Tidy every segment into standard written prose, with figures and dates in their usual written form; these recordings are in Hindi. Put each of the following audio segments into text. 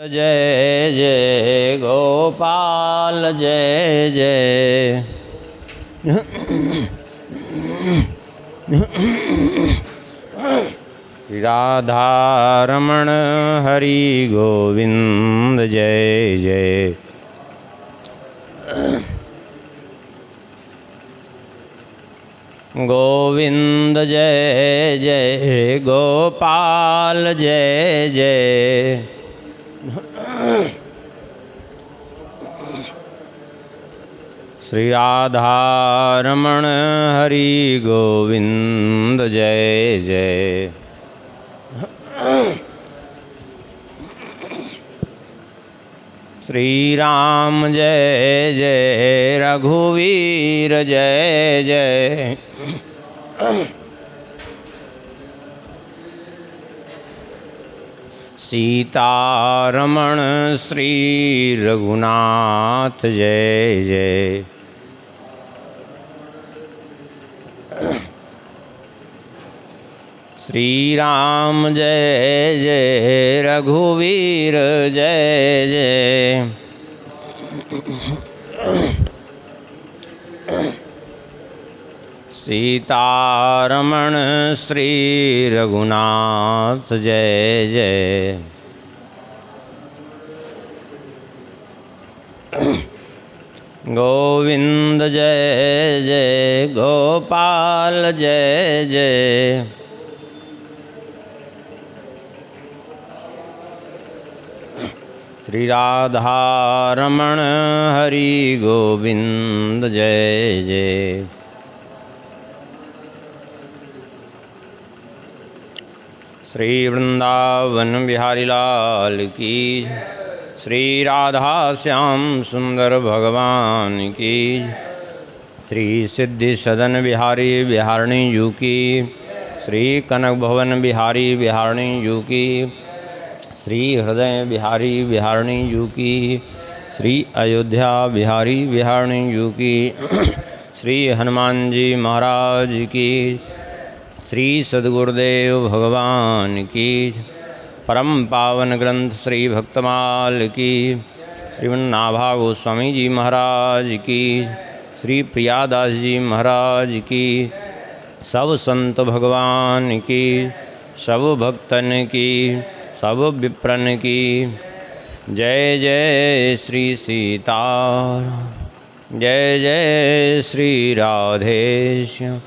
जय जय गोपाल जय जय। राधारमण हरि गोविंद जय जय। गोविंद जय जय गोपाल जय जय। श्री राधारमण हरि गोविंद जय जय। श्री राम जय जय रघुवीर जय जय। सीतारमण श्री रघुनाथ जय जय। श्री राम जय जय रघुवीर जय जय। सीतारमण श्री रघुनाथ जय जय। गोविंद जय जय गोपाल जय जय। श्री राधारमण हरि गोविंद जय जय। श्री वृंदावन बिहारी लाल की, श्री राधा श्याम सुंदर भगवान की, श्री सिद्धि सदन बिहारी बिहारणी जू की, श्री कनक भवन बिहारी बिहारणी जू की, श्री हृदय बिहारी बिहारणी जू की, श्री अयोध्या बिहारी बिहारणी जू की, श्री हनुमान जी महाराज की, श्री सद्गुरुदेव भगवान की, परम पावन ग्रंथ श्री भक्तमाल की, श्रीमन्नाभा गोस्वामी जी महाराज की, श्री प्रियादास जी महाराज की, सब संत भगवान की, सब भक्तन की, सब विप्रन की। जय जय श्री सीताराम, जय जय श्री राधेश्याम।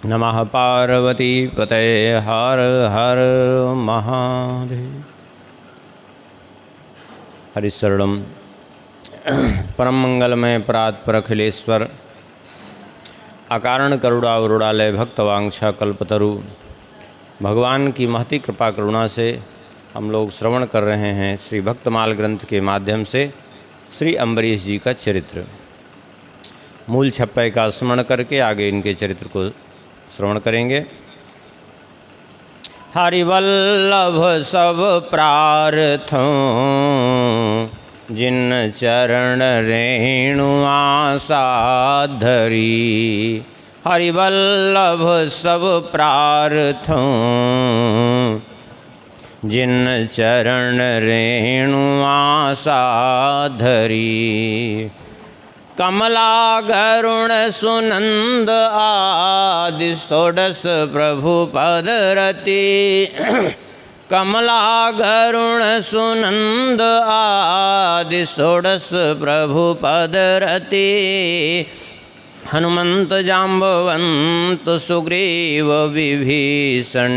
नमः पार्वती पतये हर हर महादेव। हरिशरणम। परम मंगलमय परात्पर अखिलेश्वर अकारण करुणावरुणालय भक्तवांछा कल्पतरु भगवान की महती कृपा करुणा से हम लोग श्रवण कर रहे हैं श्री भक्तमाल ग्रंथ के माध्यम से श्री अम्बरीश जी का चरित्र। मूल छप्पय का स्मरण करके आगे इनके चरित्र को श्रवण करेंगे। हरिवल्लभ सब प्रार्थों जिन चरण रेणु आशा धरी। हरिवल्लभ सब प्रार्थों जिन चरण रेणु आशा धरी। कमला गरुण सुनंद आदि षोडश प्रभु पद रति। कमला गरुण सुनंद आदि षोडश प्रभु पद रति। हनुमंत जाम्बवंत सुग्रीव विभीषण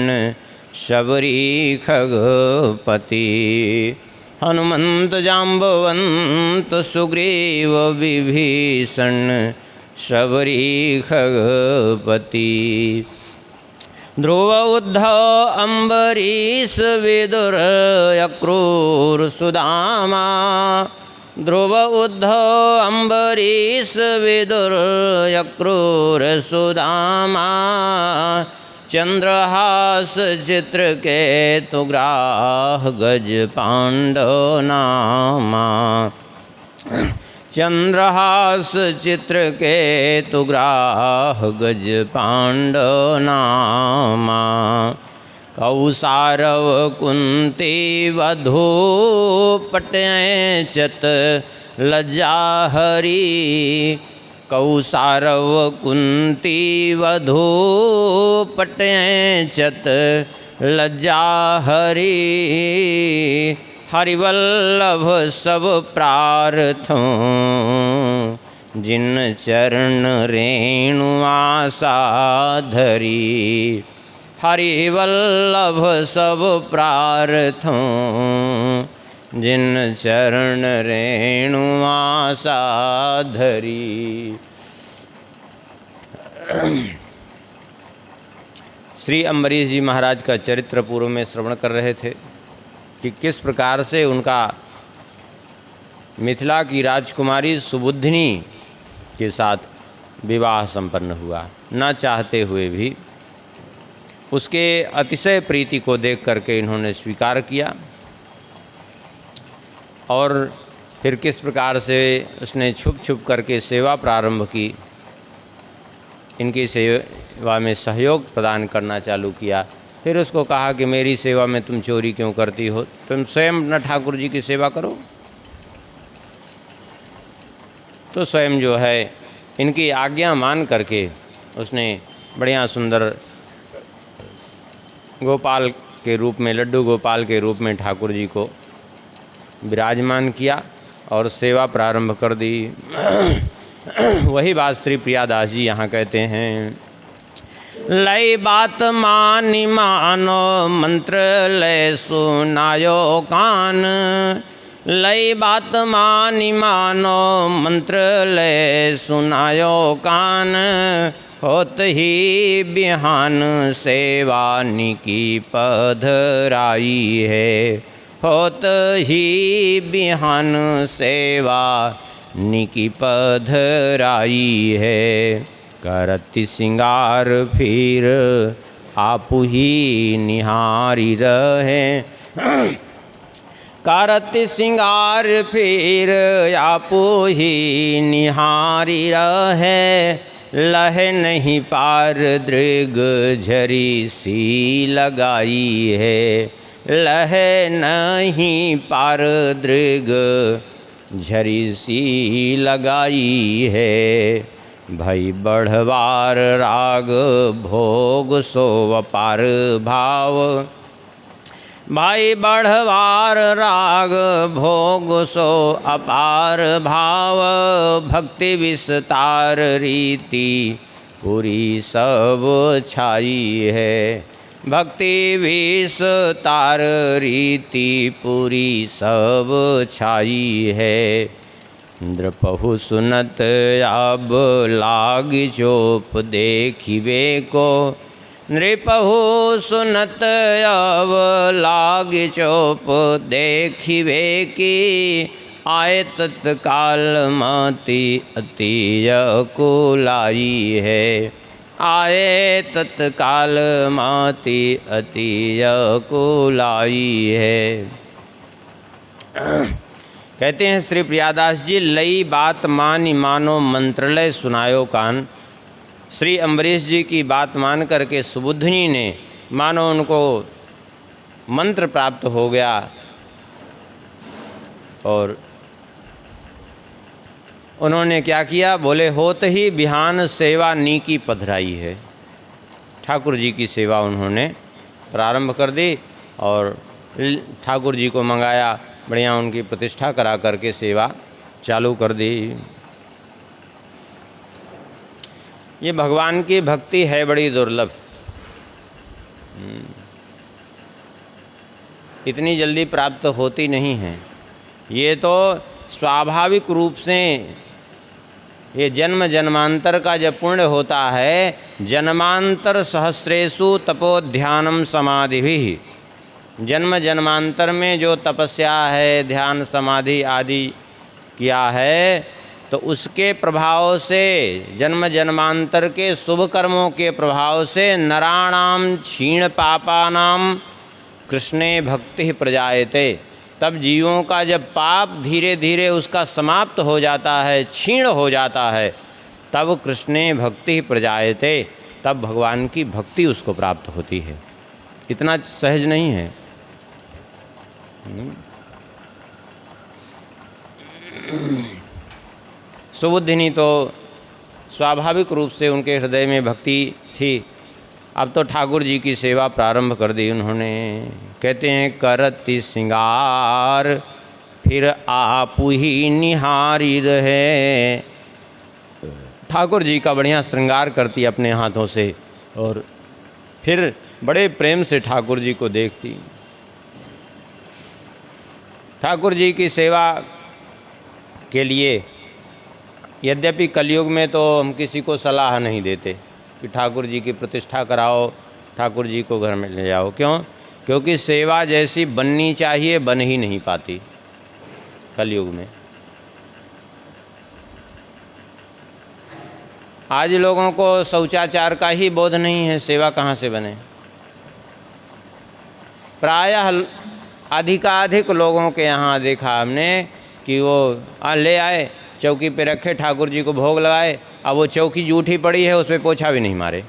शबरी खगपति। हनुमंत जाम्बवंत सुग्रीव विभीषण शबरी खगपति। ध्रुव उद्धव अम्बरीश विदुर अक्रूर सुदामा। ध्रुव उद्धव अम्बरीश विदुर अक्रूर सुदामा। चंद्रहास चित्रकेतु ग्राह गज पांडव नामा। चंद्रहास चित्रकेतु ग्राह गज पांडव नामा। कौसारव कुंती वधू पटयचत लज्जा हरि। कौसारव कुंती वधू पटयचत लज्जा हरि। हरिवल्लभ सब प्रार्थों जिन चरण रेणु आशा धरी। हरिवल्लभ सब प्रार्थों जिन चरण रेणु आशा धरी। श्री अम्बरीश जी महाराज का चरित्र पूर्व में श्रवण कर रहे थे कि किस प्रकार से उनका मिथिला की राजकुमारी सुबुधिनी के साथ विवाह संपन्न हुआ। न चाहते हुए भी उसके अतिशय प्रीति को देख करके इन्होंने स्वीकार किया और फिर किस प्रकार से उसने छुप छुप करके सेवा प्रारंभ की, इनकी सेवा में सहयोग प्रदान करना चालू किया। फिर उसको कहा कि मेरी सेवा में तुम चोरी क्यों करती हो, तुम स्वयं न ठाकुर जी की सेवा करो। तो स्वयं जो है इनकी आज्ञा मान करके उसने बढ़िया सुंदर गोपाल के रूप में, लड्डू गोपाल के रूप में ठाकुर जी को विराजमान किया और सेवा प्रारंभ कर दी। वही बात श्री प्रियादास जी यहाँ कहते हैं। लय बात मानी मानो मंत्र लय सुनायो कान। लय बात मानी मानो मंत्र लय सुनायो कान। होत ही बिहान सेवा निकी पधराई है। होत ही बिहान सेवा निकी पधराई है। करति सिंगार फिर आपु ही निहारी रहे। करति सिंगार फिर आपु ही निहारी रहे। लहे नहीं पार दृग झरी सी लगाई है। लहे नहीं पार दृग झरी सी लगाई है। भई बढ़वार राग भोग सो अपार भाव। भाई बढ़वार राग भोग सो अपार भाव। भक्ति विस्तार रीति पूरी सब छाई है। भक्ति विस्तार रीति पूरी सब छाई है। नृपहु सुनत अब लाग चोप देखिबे को। नृपहु सुनत अब लाग चोप देखिबे की। आए तत्काल मति अति कुलाई है। आए तत्काल मति अति कुलाई है। कहते हैं श्री प्रियादास जी, लई बात मानी मानो मंत्रलय सुनायो कान। श्री अम्बरीश जी की बात मान करके सुबुधिनी ने मानो उनको मंत्र प्राप्त हो गया और उन्होंने क्या किया, बोले होत ही बिहान सेवा नीकी पधराई है। ठाकुर जी की सेवा उन्होंने प्रारंभ कर दी और ठाकुर जी को मंगाया, बढ़िया उनकी प्रतिष्ठा करा करके सेवा चालू कर दी। ये भगवान की भक्ति है बड़ी दुर्लभ, इतनी जल्दी प्राप्त होती नहीं है। ये तो स्वाभाविक रूप से ये जन्म जन्मांतर का जब पुण्य होता है, जन्मांतर सहस्रेषु तपोध्यानम समाधि भी, जन्म जन्मांतर में जो तपस्या है, ध्यान समाधि आदि किया है, तो उसके प्रभाव से, जन्म जन्मांतर के शुभ कर्मों के प्रभाव से नराणाम क्षीण पापानाम कृष्णे भक्ति प्रजायते। तब जीवों का जब पाप धीरे धीरे उसका समाप्त हो जाता है, क्षीण हो जाता है, तब कृष्णे भक्ति प्रजायते, तब भगवान की भक्ति उसको प्राप्त होती है। इतना सहज नहीं है। सुबुद्धिनी तो स्वाभाविक रूप से उनके हृदय में भक्ति थी। अब तो ठाकुर जी की सेवा प्रारंभ कर दी उन्होंने। कहते हैं करती सिंगार फिर आप ही निहारी रहे। ठाकुर जी का बढ़िया श्रृंगार करती अपने हाथों से और फिर बड़े प्रेम से ठाकुर जी को देखती। ठाकुर जी की सेवा के लिए यद्यपि कलयुग में तो हम किसी को सलाह नहीं देते कि ठाकुर जी की प्रतिष्ठा कराओ, ठाकुर जी को घर में ले जाओ। क्यों? क्योंकि सेवा जैसी बननी चाहिए बन ही नहीं पाती कलयुग में। आज लोगों को शौचाचार का ही बोध नहीं है, सेवा कहाँ से बने। प्रायः अधिकाधिक लोगों के यहाँ देखा हमने कि वो ले आए, चौकी पे रखे, ठाकुर जी को भोग लगाए, अब वो चौकी जूठी पड़ी है, उस पर पोछा भी नहीं मारे।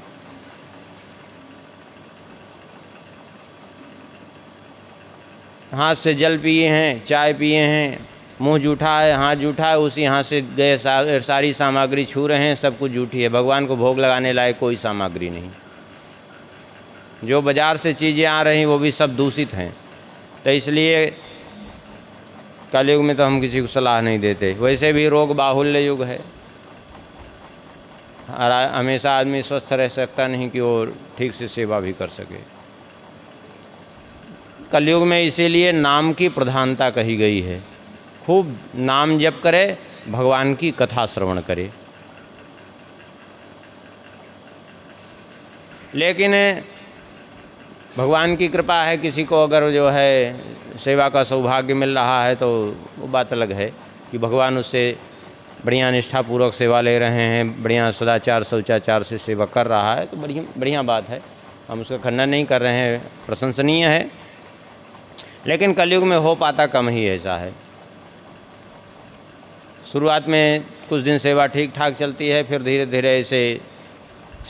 हाथ से जल पिए हैं, चाय पिए हैं, मुंह जूठा है, हाथ जूठा है, उसी हाथ से गए सारी सामग्री छू रहे हैं, सब कुछ जूठी है। भगवान को भोग लगाने लायक कोई सामग्री नहीं। जो बाज़ार से चीज़ें आ रही वो भी सब दूषित हैं। तो इसलिए कलयुग में तो हम किसी को सलाह नहीं देते। वैसे भी रोग बाहुल्य युग है, हमेशा आदमी स्वस्थ रह सकता नहीं कि वो ठीक से सेवा भी कर सके। कलयुग में इसीलिए नाम की प्रधानता कही गई है। खूब नाम जप करे, भगवान की कथा श्रवण करे। लेकिन भगवान की कृपा है, किसी को अगर जो है सेवा का सौभाग्य मिल रहा है तो वो बात अलग है कि भगवान उससे बढ़िया निष्ठापूर्वक सेवा ले रहे हैं, बढ़िया सदाचार शौचाचार से सेवा कर रहा है, तो बढ़िया बात है। हम उसका खंडन नहीं कर रहे हैं, प्रशंसनीय है। लेकिन कलयुग में हो पाता कम ही ऐसा है। शुरुआत में कुछ दिन सेवा ठीक ठाक चलती है, फिर धीरे धीरे ऐसे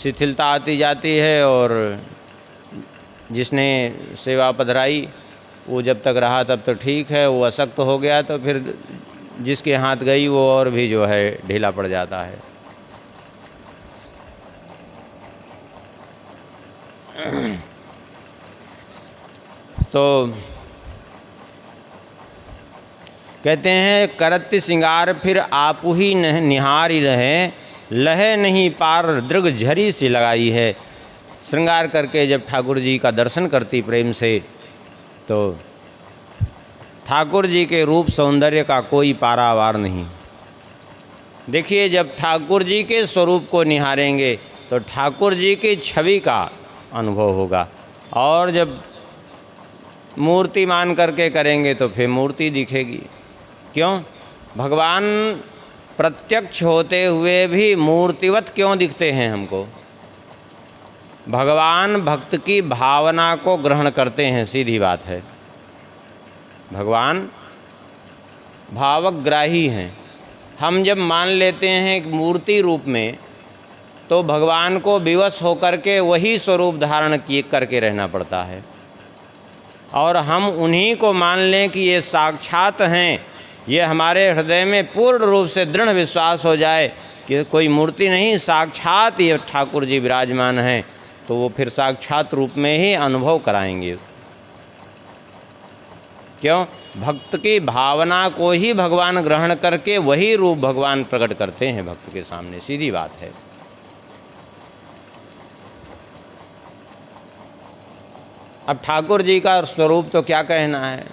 शिथिलता आती जाती है, और जिसने सेवा पधराई वो जब तक रहा तब तक ठीक है, वो अशक्त हो गया तो फिर जिसके हाथ गई वो और भी जो है ढीला पड़ जाता है। तो कहते हैं करत सिंगार फिर आप ही निहारी रहे, लहे नहीं पार दृग झरी सी लगाई है। श्रृंगार करके जब ठाकुर जी का दर्शन करती प्रेम से, तो ठाकुर जी के रूप सौंदर्य का कोई पारावार नहीं। देखिए, जब ठाकुर जी के स्वरूप को निहारेंगे तो ठाकुर जी की छवि का अनुभव होगा, और जब मूर्ति मान करके करेंगे तो फिर मूर्ति दिखेगी। क्यों? भगवान प्रत्यक्ष होते हुए भी मूर्तिवत क्यों दिखते हैं हमको? भगवान भक्त की भावना को ग्रहण करते हैं, सीधी बात है। भगवान भावग्राही हैं। हम जब मान लेते हैं एक मूर्ति रूप में, तो भगवान को विवश होकर के वही स्वरूप धारण किए करके रहना पड़ता है। और हम उन्हीं को मान लें कि ये साक्षात हैं, ये हमारे हृदय में पूर्ण रूप से दृढ़ विश्वास हो जाए कि कोई मूर्ति नहीं, साक्षात ये ठाकुर जी विराजमान हैं, तो वो फिर साक्षात रूप में ही अनुभव कराएंगे। क्यों? भक्त की भावना को ही भगवान ग्रहण करके वही रूप भगवान प्रकट करते हैं भक्त के सामने, सीधी बात है। अब ठाकुर जी का स्वरूप तो क्या कहना है,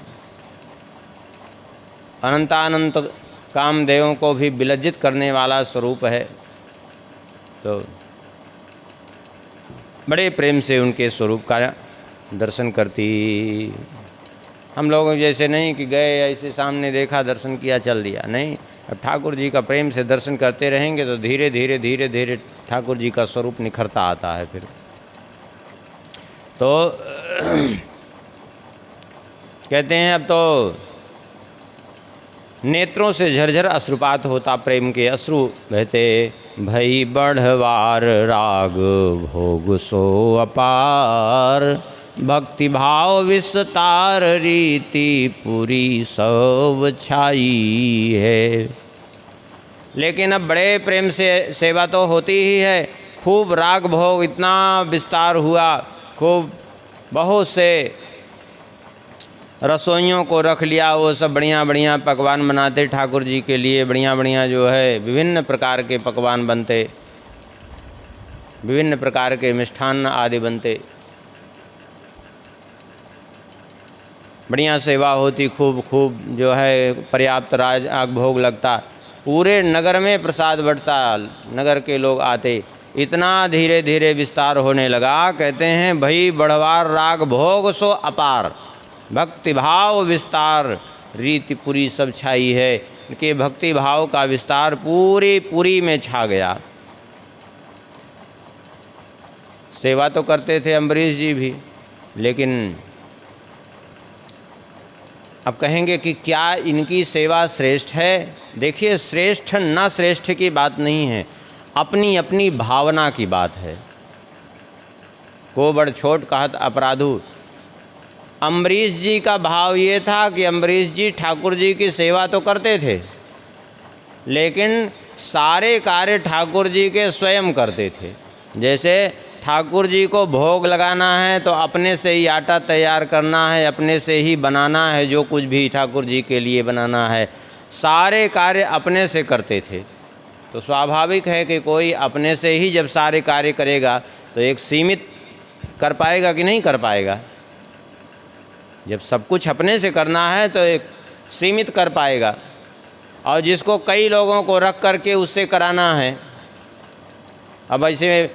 अनंतानंत कामदेवों को भी विलज्जित करने वाला स्वरूप है। तो बड़े प्रेम से उनके स्वरूप का दर्शन करती। हम लोग जैसे नहीं कि गए ऐसे सामने देखा दर्शन किया चल दिया, नहीं। अब ठाकुर जी का प्रेम से दर्शन करते रहेंगे तो धीरे धीरे धीरे धीरे ठाकुर जी का स्वरूप निखरता आता है। फिर तो कहते हैं अब तो नेत्रों से झरझर अश्रुपात होता, प्रेम के अश्रु बहते। भई बढ़वार राग भोग सो अपार, भक्ति भाव विस्तार रीति पूरी सब छाई है। लेकिन अब बड़े प्रेम से सेवा तो होती ही है, खूब राग भोग इतना विस्तार हुआ, खूब बहुत से रसोइयों को रख लिया, वो सब बढ़िया बढ़िया पकवान बनाते ठाकुर जी के लिए, बढ़िया बढ़िया जो है विभिन्न प्रकार के पकवान बनते, विभिन्न प्रकार के मिष्ठान्न आदि बनते, बढ़िया सेवा होती, खूब खूब जो है पर्याप्त राग भोग लगता, पूरे नगर में प्रसाद बंटता, नगर के लोग आते, इतना धीरे धीरे विस्तार होने लगा। कहते हैं भई बढ़वार राग भोग सो अपार, भक्ति भाव विस्तार रीति पूरी सब छाई है, कि भक्ति भाव का विस्तार पूरी पूरी में छा गया। सेवा तो करते थे अम्बरीश जी भी, लेकिन अब कहेंगे कि क्या इनकी सेवा श्रेष्ठ है? देखिए, श्रेष्ठ न श्रेष्ठ की बात नहीं है, अपनी अपनी भावना की बात है। को बड़ छोट कहत अपराधु। अम्बरीश जी का भाव ये था कि अम्बरीश जी ठाकुर जी की सेवा तो करते थे, लेकिन सारे कार्य ठाकुर जी के स्वयं करते थे। जैसे ठाकुर जी को भोग लगाना है तो अपने से ही आटा तैयार करना है, अपने से ही बनाना है, जो कुछ भी ठाकुर जी के लिए बनाना है, सारे कार्य अपने से करते थे। तो स्वाभाविक है कि कोई अपने से ही जब सारे कार्य करेगा तो एक सीमित कर पाएगा कि नहीं कर पाएगा? जब सब कुछ अपने से करना है तो एक सीमित कर पाएगा, और जिसको कई लोगों को रख करके उससे कराना है, अब ऐसे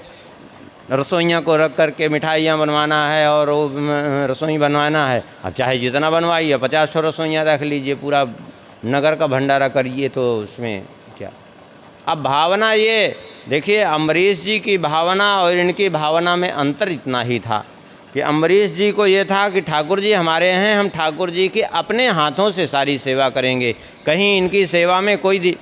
रसोइयाँ को रख करके मिठाइयाँ बनवाना है और वो रसोई बनवाना है, अब चाहे जितना बनवाइए, 50 रसोइयाँ रख लीजिए, पूरा नगर का भंडारा करिए, तो उसमें क्या। अब भावना ये देखिए, अम्बरीश जी की भावना और इनकी भावना में अंतर इतना ही था कि अम्बरीश जी को ये था कि ठाकुर जी हमारे हैं, हम ठाकुर जी की अपने हाथों से सारी सेवा करेंगे, कहीं इनकी सेवा में कोई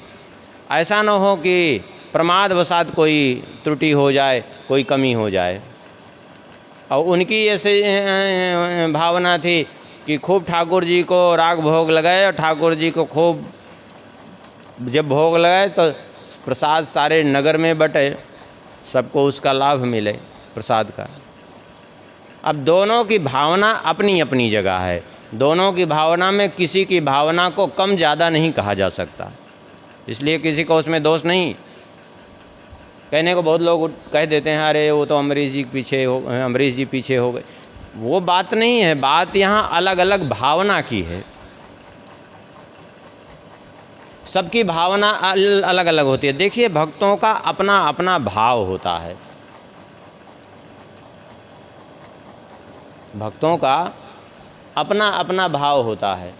ऐसा न हो कि प्रमादवशात कोई त्रुटि हो जाए, कोई कमी हो जाए। और उनकी ऐसे भावना थी कि खूब ठाकुर जी को राग भोग लगाए, और ठाकुर जी को खूब जब भोग लगाए तो प्रसाद सारे नगर में बटे, सबको उसका लाभ मिले प्रसाद का। अब दोनों की भावना अपनी अपनी जगह है, दोनों की भावना में किसी की भावना को कम ज़्यादा नहीं कहा जा सकता, इसलिए किसी को उसमें दोष नहीं। कहने को बहुत लोग कह देते हैं अरे वो तो अम्बरीश जी पीछे हो गए, वो बात नहीं है, बात यहाँ अलग अलग भावना की है। सबकी भावना अलग अलग होती है। देखिए, भक्तों का अपना अपना भाव होता है, भक्तों का अपना अपना भाव होता है,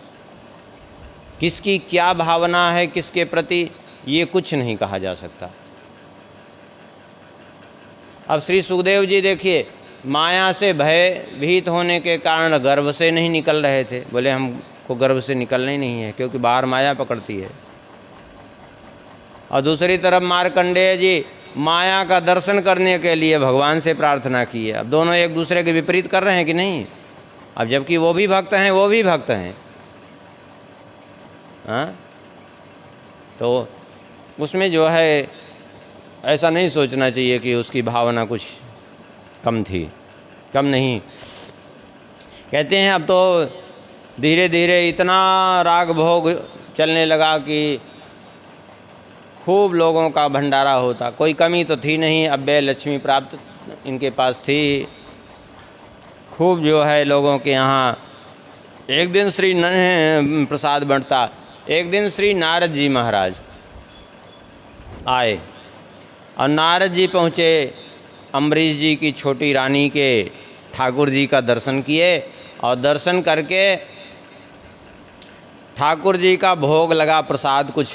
किसकी क्या भावना है किसके प्रति, ये कुछ नहीं कहा जा सकता। अब श्री सुखदेव जी देखिए, माया से भयभीत होने के कारण गर्भ से नहीं निकल रहे थे, बोले हमको गर्भ से निकलना ही नहीं है, क्योंकि बाहर माया पकड़ती है। और दूसरी तरफ मार्कंडेय जी माया का दर्शन करने के लिए भगवान से प्रार्थना की है। अब दोनों एक दूसरे के विपरीत कर रहे हैं कि नहीं? अब जबकि वो भी भक्त हैं, वो भी भक्त हैं, हाँ, तो उसमें जो है ऐसा नहीं सोचना चाहिए कि उसकी भावना कुछ कम थी, कम नहीं। कहते हैं अब तो धीरे धीरे इतना राग भोग चलने लगा कि खूब लोगों का भंडारा होता, कोई कमी तो थी नहीं, अव्यय लक्ष्मी प्राप्त इनके पास थी, खूब जो है लोगों के यहाँ। एक दिन श्री प्रसाद बंटता, एक दिन श्री नारद जी महाराज आए और नारद जी पहुँचे, अम्बरीश जी की छोटी रानी के ठाकुर जी का दर्शन किए, और दर्शन करके ठाकुर जी का भोग लगा, प्रसाद कुछ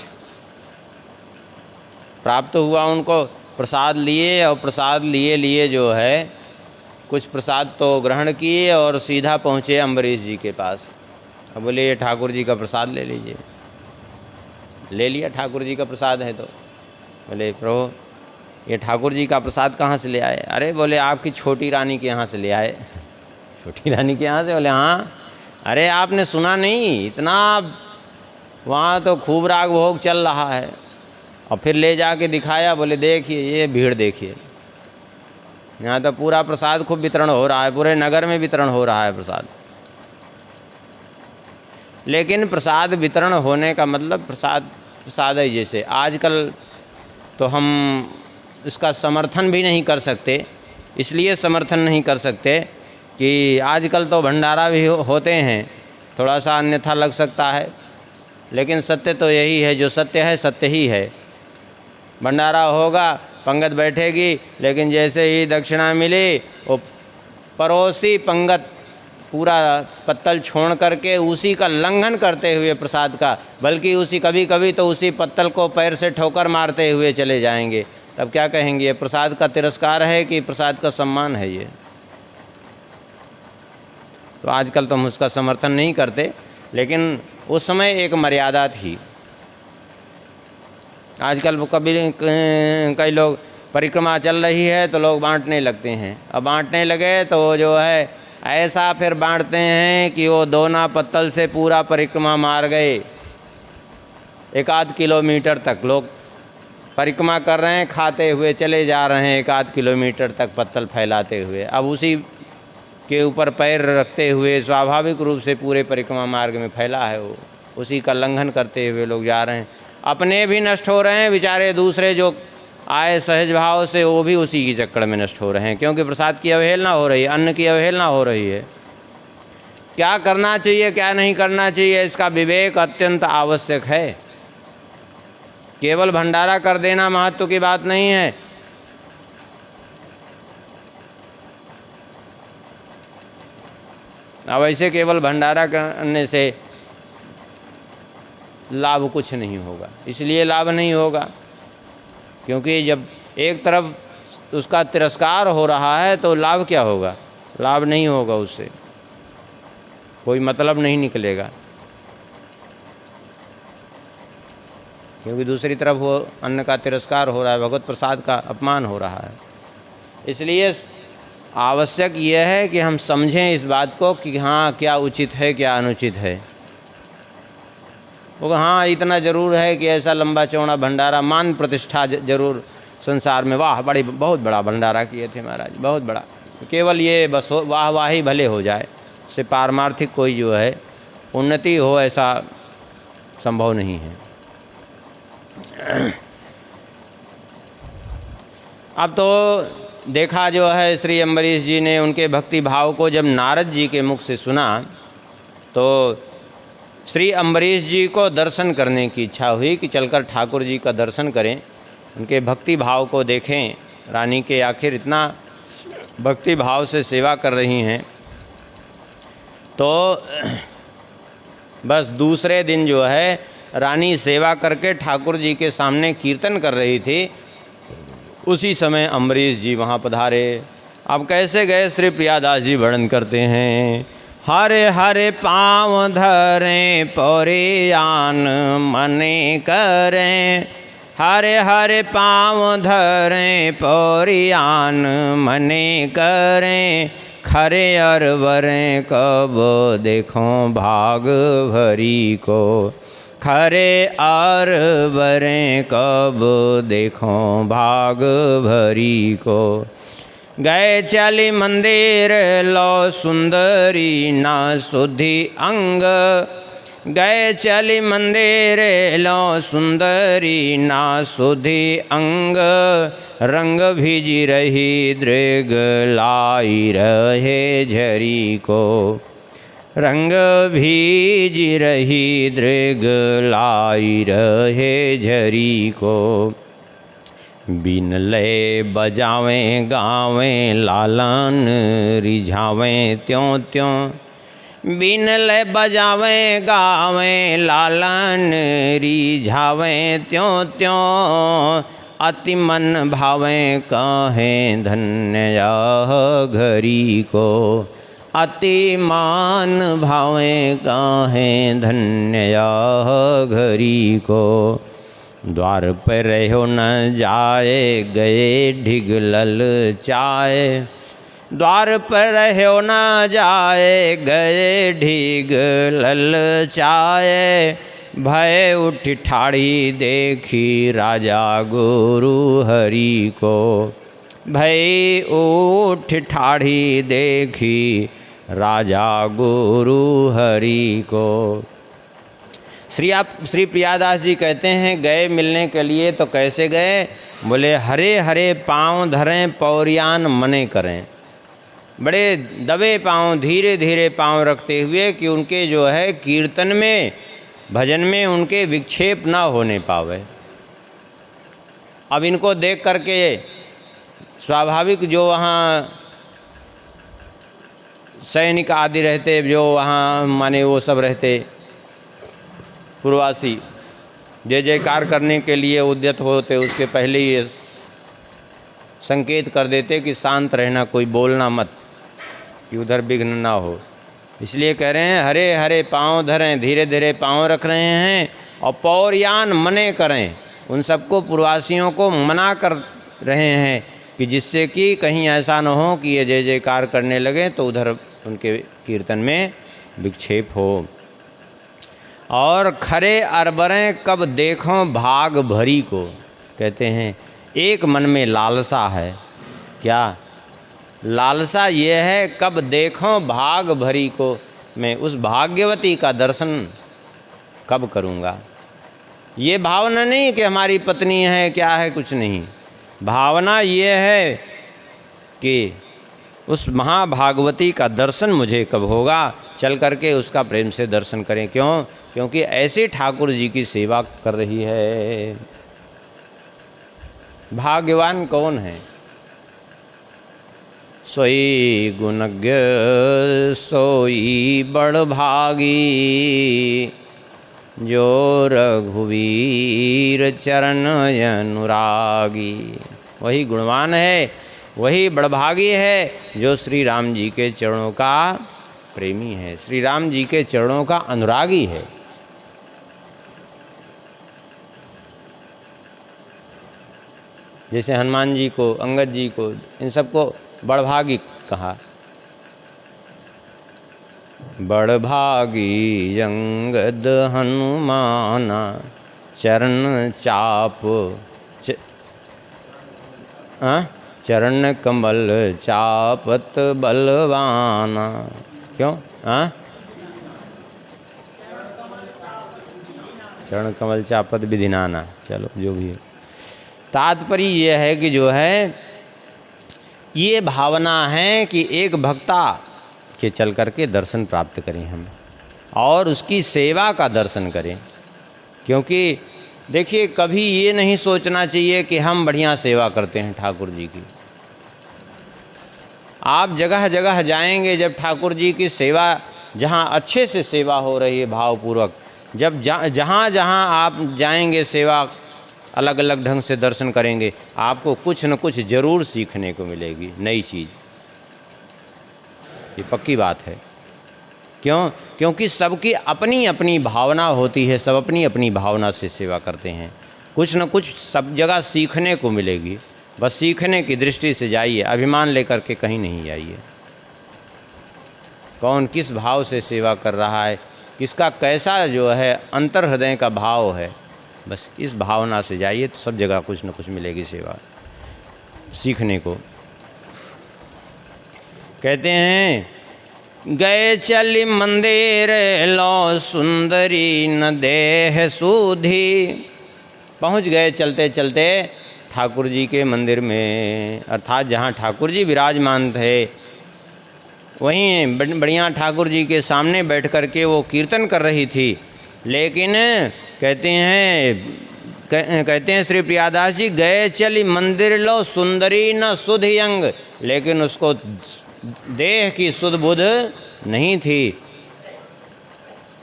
प्राप्त हुआ उनको, प्रसाद लिए, और प्रसाद लिए जो है कुछ प्रसाद तो ग्रहण किए और सीधा पहुँचे अम्बरीश जी के पास। अब बोले ये ठाकुर जी का प्रसाद ले लीजिए। ले लिया, ठाकुर जी का प्रसाद है तो। बोले प्रभु ये ठाकुर जी का प्रसाद कहाँ से ले आए? अरे बोले आपकी छोटी रानी के यहाँ से ले आए। छोटी रानी के यहाँ से? बोले हाँ। अरे आपने सुना नहीं, इतना वहाँ तो खूब राग भोग चल रहा है। और फिर ले जाके दिखाया, बोले देखिए ये भीड़ देखिए, यहाँ तो पूरा प्रसाद खूब वितरण हो रहा है, पूरे नगर में वितरण हो रहा है प्रसाद। लेकिन प्रसाद वितरण होने का मतलब प्रसाद है। जैसे आजकल तो हम इसका समर्थन भी नहीं कर सकते, इसलिए समर्थन नहीं कर सकते कि आजकल तो भंडारा भी होते हैं, थोड़ा सा अन्यथा लग सकता है, लेकिन सत्य तो यही है, जो सत्य है सत्य ही है। भंडारा होगा, पंगत बैठेगी, लेकिन जैसे ही दक्षिणा मिली वो पड़ोसी पंगत पूरा पत्तल छोड़ करके उसी का लंघन करते हुए प्रसाद का, बल्कि उसी कभी कभी तो उसी पत्तल को पैर से ठोकर मारते हुए चले जाएंगे। तब क्या कहेंगे, ये प्रसाद का तिरस्कार है कि प्रसाद का सम्मान है? ये तो आजकल तो हम उसका समर्थन नहीं करते, लेकिन उस समय एक मर्यादा थी। आजकल कभी कई लोग परिक्रमा चल रही है तो लोग बांटने लगते हैं। अब बांटने लगे तो जो है ऐसा फिर बांटते हैं कि वो दोना पत्तल से पूरा परिक्रमा मार गए। 1-8 किलोमीटर तक लोग परिक्रमा कर रहे हैं, खाते हुए चले जा रहे हैं 1-8 किलोमीटर तक पत्तल फैलाते हुए। अब उसी के ऊपर पैर रखते हुए स्वाभाविक रूप से पूरे परिक्रमा मार्ग में फैला है वो, उसी का लंघन करते हुए लोग जा रहे हैं। अपने भी नष्ट हो रहे हैं बेचारे, दूसरे जो आए सहज भाव से वो भी उसी की चक्कर में नष्ट हो रहे हैं, क्योंकि प्रसाद की अवहेलना हो रही है, अन्न की अवहेलना हो रही है। क्या करना चाहिए क्या नहीं करना चाहिए, इसका विवेक अत्यंत आवश्यक है। केवल भंडारा कर देना महत्व की बात नहीं है। अब ऐसे केवल भंडारा करने से लाभ कुछ नहीं होगा। इसलिए लाभ नहीं होगा क्योंकि जब एक तरफ उसका तिरस्कार हो रहा है तो लाभ क्या होगा? लाभ नहीं होगा, उससे कोई मतलब नहीं निकलेगा, क्योंकि दूसरी तरफ वो अन्न का तिरस्कार हो रहा है, भगवत प्रसाद का अपमान हो रहा है। इसलिए आवश्यक यह है कि हम समझें इस बात को कि हाँ क्या उचित है क्या अनुचित है। वो हाँ इतना ज़रूर है कि ऐसा लंबा चौड़ा भंडारा, मान प्रतिष्ठा जरूर संसार में, वाह बड़ी बहुत बड़ा भंडारा किए थे महाराज, बहुत बड़ा, केवल ये बस हो वाह वाह ही भले हो जाए, से पारमार्थिक कोई जो है उन्नति हो ऐसा संभव नहीं है। अब तो देखा जो है श्री अम्बरीश जी ने उनके भक्ति भाव को जब नारद जी के मुख से सुना तो श्री अम्बरीश जी को दर्शन करने की इच्छा हुई कि चलकर ठाकुर जी का दर्शन करें, उनके भक्ति भाव को देखें। रानी के आखिर इतना भक्ति भाव से सेवा कर रही हैं। तो बस दूसरे दिन जो है रानी सेवा करके ठाकुर जी के सामने कीर्तन कर रही थी, उसी समय अम्बरीश जी वहाँ पधारे। अब कैसे गए श्री प्रियादास जी वर्णन करते हैं। हरे हरे पाँव धरें पौरे आन मने करें, हरे हरे पाँव धरें पौरी आन मने करें, खरे अरवरें कब देखो भाग भरी को, खरे अरवरें कब देखो भाग भरी को। गए चली मंदिर लो सुंदरी ना सुधि अंग, गए चली मंदिर लो सुंदरी ना सुधि अंग, रंग भिजी रही दृग लाई रहे झरी को, रंग भीजी रही दृग लाई रहे झरी को। बिन लय बजावें गावें लालन रिझावें त्यों त्यों, बिन लय बजावें गावें लालन रिझावें त्यों त्यों, अति मन भावें कहें धन्य यह घरी को, अति मान भावें कहें धन्य यह घरी को। द्वार पर रहो न जाए गए ढिग लल चाय, द्वार पर रहो न जाए, गए ढीग ललचाए। भय उठ ठाड़ी देखी राजा गुरु हरि को, भय उठ ठाड़ी देखी राजा गुरु हरि को। श्री प्रियादास जी कहते हैं गए मिलने के लिए तो कैसे गए? बोले हरे हरे पाँव धरें पौरियान मने करें। बड़े दबे पाँव, धीरे धीरे पाँव रखते हुए कि उनके जो है कीर्तन में, भजन में उनके विक्षेप ना होने पावे। अब इनको देख करके स्वाभाविक जो वहाँ सैनिक आदि रहते, जो वहाँ माने वो सब रहते पूर्ववासी, जय जयकार करने के लिए उद्यत होते, उसके पहले ही संकेत कर देते कि शांत रहना, कोई बोलना मत, कि उधर विघ्न ना हो। इसलिए कह रहे हैं हरे हरे पाँव धरें, धीरे धीरे पाँव रख रहे हैं और पौरियान मने करें। उन सबको पूर्ववासियों को मना कर रहे हैं कि जिससे कि कहीं ऐसा न हो कि ये जय जयकार करने लगे तो उधर उनके कीर्तन में विक्षेप हो। और खरे अरबरें कब देखों भाग भरी को, कहते हैं एक मन में लालसा है। क्या लालसा? ये है कब देखों भाग भरी को, मैं उस भाग्यवती का दर्शन कब करूँगा। ये भावना नहीं कि हमारी पत्नी है, क्या है, कुछ नहीं। भावना ये है कि उस महाभागवती का दर्शन मुझे कब होगा, चल करके उसका प्रेम से दर्शन करें। क्यों? क्योंकि ऐसे ठाकुर जी की सेवा कर रही है। भाग्यवान कौन है? सोई गुणज्ञ सोई बड़ भागी, जो रघुवीर चरण अनुरागी। वही गुणवान है, वही बड़भागी है जो श्री राम जी के चरणों का प्रेमी है, श्री राम जी के चरणों का अनुरागी है। जैसे हनुमान जी को, अंगद जी को, इन सबको बड़भागी कहा। बड़भागी अंगद हनुमाना, चरण चाप चरण कमल चापत बलवाना। क्यों? चरण कमल चापत विधिनाना। चलो जो भी है, तात्पर्य ये है कि जो है ये भावना है कि एक भक्ता के चल करके दर्शन प्राप्त करें हम, और उसकी सेवा का दर्शन करें। क्योंकि देखिए कभी ये नहीं सोचना चाहिए कि हम बढ़िया सेवा करते हैं ठाकुर जी की। आप जगह जगह जाएंगे, जब ठाकुर जी की सेवा, जहाँ अच्छे से सेवा हो रही है भावपूर्वक, जब जहाँ जहाँ आप जाएंगे सेवा अलग अलग ढंग से दर्शन करेंगे, आपको कुछ न कुछ ज़रूर सीखने को मिलेगी, नई चीज़। ये पक्की बात है। क्यों? क्योंकि सबकी अपनी अपनी भावना होती है, सब अपनी अपनी भावना से सेवा करते हैं। कुछ न कुछ सब जगह सीखने को मिलेगी। बस सीखने की दृष्टि से जाइए, अभिमान लेकर के कहीं नहीं जाइए। कौन किस भाव से सेवा कर रहा है, किसका कैसा जो है अंतर हृदय का भाव है, बस इस भावना से जाइए तो सब जगह कुछ न कुछ मिलेगी सेवा सीखने को। कहते हैं गए चली मंदिर लो सुंदरी न देह सूधी। पहुँच गए चलते चलते ठाकुर जी के मंदिर में, अर्थात जहाँ ठाकुर जी विराजमान थे वहीं बढ़िया ठाकुर जी के सामने बैठ कर के वो कीर्तन कर रही थी। लेकिन कहते हैं श्री प्रियादास जी, गए चली मंदिर लो सुंदरी न सुधि अंग, लेकिन उसको देह की सुध बुध नहीं थी।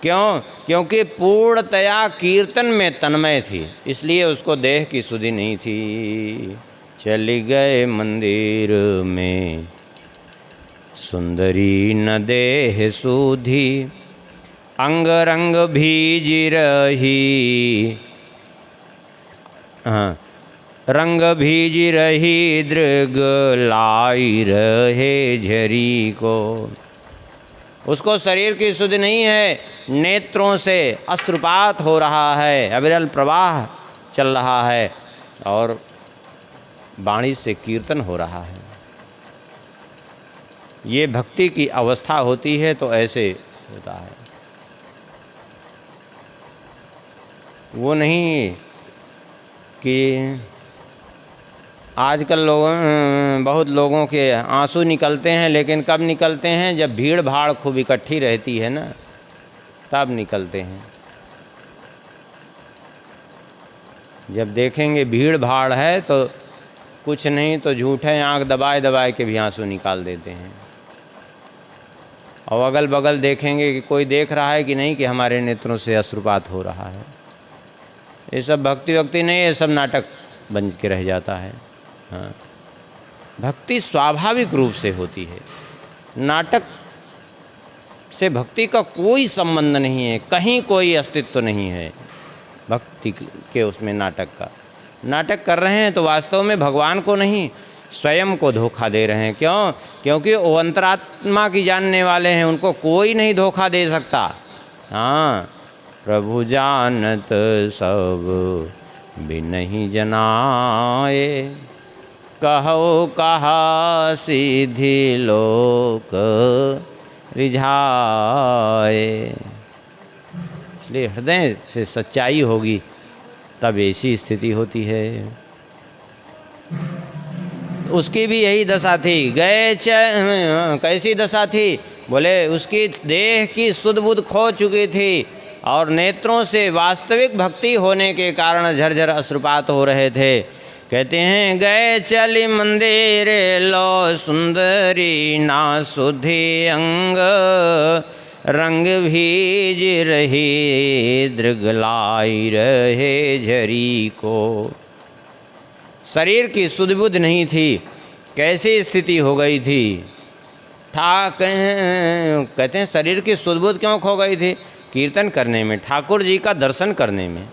क्यों? क्योंकि पूर्णतया कीर्तन में तन्मय थी, इसलिए उसको देह की सुधि नहीं थी। चली गए मंदिर में सुंदरी न देह सुधि, अंग रंग भीज रही। हाँ, रंग भीज रही दृग लाई रहे झरी को। उसको शरीर की सुध नहीं है, नेत्रों से अश्रुपात हो रहा है, अविरल प्रवाह चल रहा है और वाणी से कीर्तन हो रहा है। ये भक्ति की अवस्था होती है तो ऐसे होता है। वो नहीं कि आजकल बहुत लोगों के आंसू निकलते हैं, लेकिन कब निकलते हैं? जब भीड़ भाड़ खूब इकट्ठी रहती है ना, तब निकलते हैं। जब देखेंगे भीड़ भाड़ है तो कुछ नहीं तो झूठे आंख दबाए दबाए के भी आंसू निकाल देते हैं। और अगल बगल देखेंगे कि कोई देख रहा है कि नहीं कि हमारे नेत्रों से अश्रुपात हो रहा है। ये सब भक्ति नहीं, ये सब नाटक बन के रह जाता है। हाँ, भक्ति स्वाभाविक रूप से होती है, नाटक से भक्ति का कोई संबंध नहीं है, कहीं कोई अस्तित्व नहीं है भक्ति के उसमें। नाटक कर रहे हैं तो वास्तव में भगवान को नहीं, स्वयं को धोखा दे रहे हैं। क्यों? क्योंकि वो अंतरात्मा की जानने वाले हैं, उनको कोई नहीं धोखा दे सकता। हाँ, प्रभु जानत सब बिनहि जनाए, कहो कहा सीधी लोक रिझाए। इसलिए हृदय से सच्चाई होगी तब ऐसी स्थिति होती है। उसकी भी यही दशा थी। कैसी दशा थी? बोले उसकी देह की सुध बुध खो चुकी थी और नेत्रों से वास्तविक भक्ति होने के कारण झरझर अश्रुपात हो रहे थे। कहते हैं गए चली मंदिर लो सुंदरी ना सुधी अंग, रंग भीज रही दृगलाई रहे झरी को। शरीर की सुध बुध नहीं थी, कैसी स्थिति हो गई थी? कहते हैं शरीर की सुध बुध क्यों खो गई थी? कीर्तन करने में, ठाकुर जी का दर्शन करने में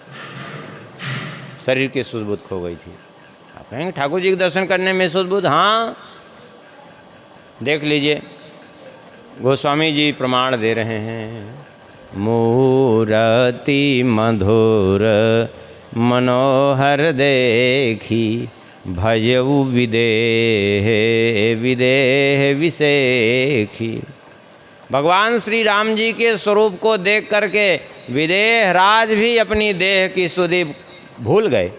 शरीर की सुध बुध खो गई थी। आप कहेंगे ठाकुर जी के दर्शन करने में सुध बुध? हाँ, देख लीजिए, गोस्वामी जी प्रमाण दे रहे हैं। मूरति मधुर मनोहर देखी, भजऊ विदेह विदेह विसेखी। भगवान श्री राम जी के स्वरूप को देख करके विदेह राज भी अपनी देह की सुधि भूल गए।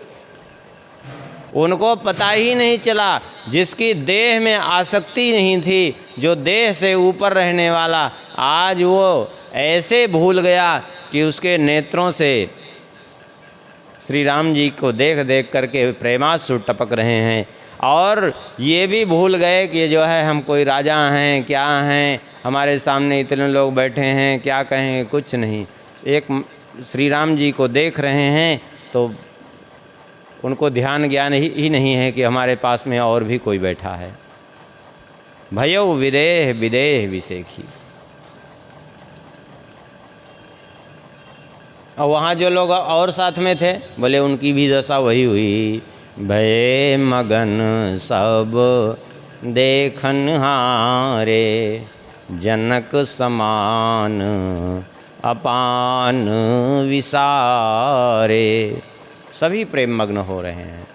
उनको पता ही नहीं चला, जिसकी देह में आसक्ति नहीं थी, जो देह से ऊपर रहने वाला, आज वो ऐसे भूल गया कि उसके नेत्रों से श्री राम जी को देख देख करके प्रेमाश्रु टपक रहे हैं। और ये भी भूल गए कि जो है हम कोई राजा हैं, क्या हैं, हमारे सामने इतने लोग बैठे हैं, क्या कहें, कुछ नहीं। एक श्री राम जी को देख रहे हैं तो उनको ध्यान ज्ञान ही नहीं है कि हमारे पास में और भी कोई बैठा है। भयउ विदेह विदेह विसेखी। और वहाँ जो लोग और साथ में थे, बोले उनकी भी दशा वही हुई। भय मगन सब देखन हारे, जनक समान अपान विसारे। सभी प्रेम मग्न हो रहे हैं।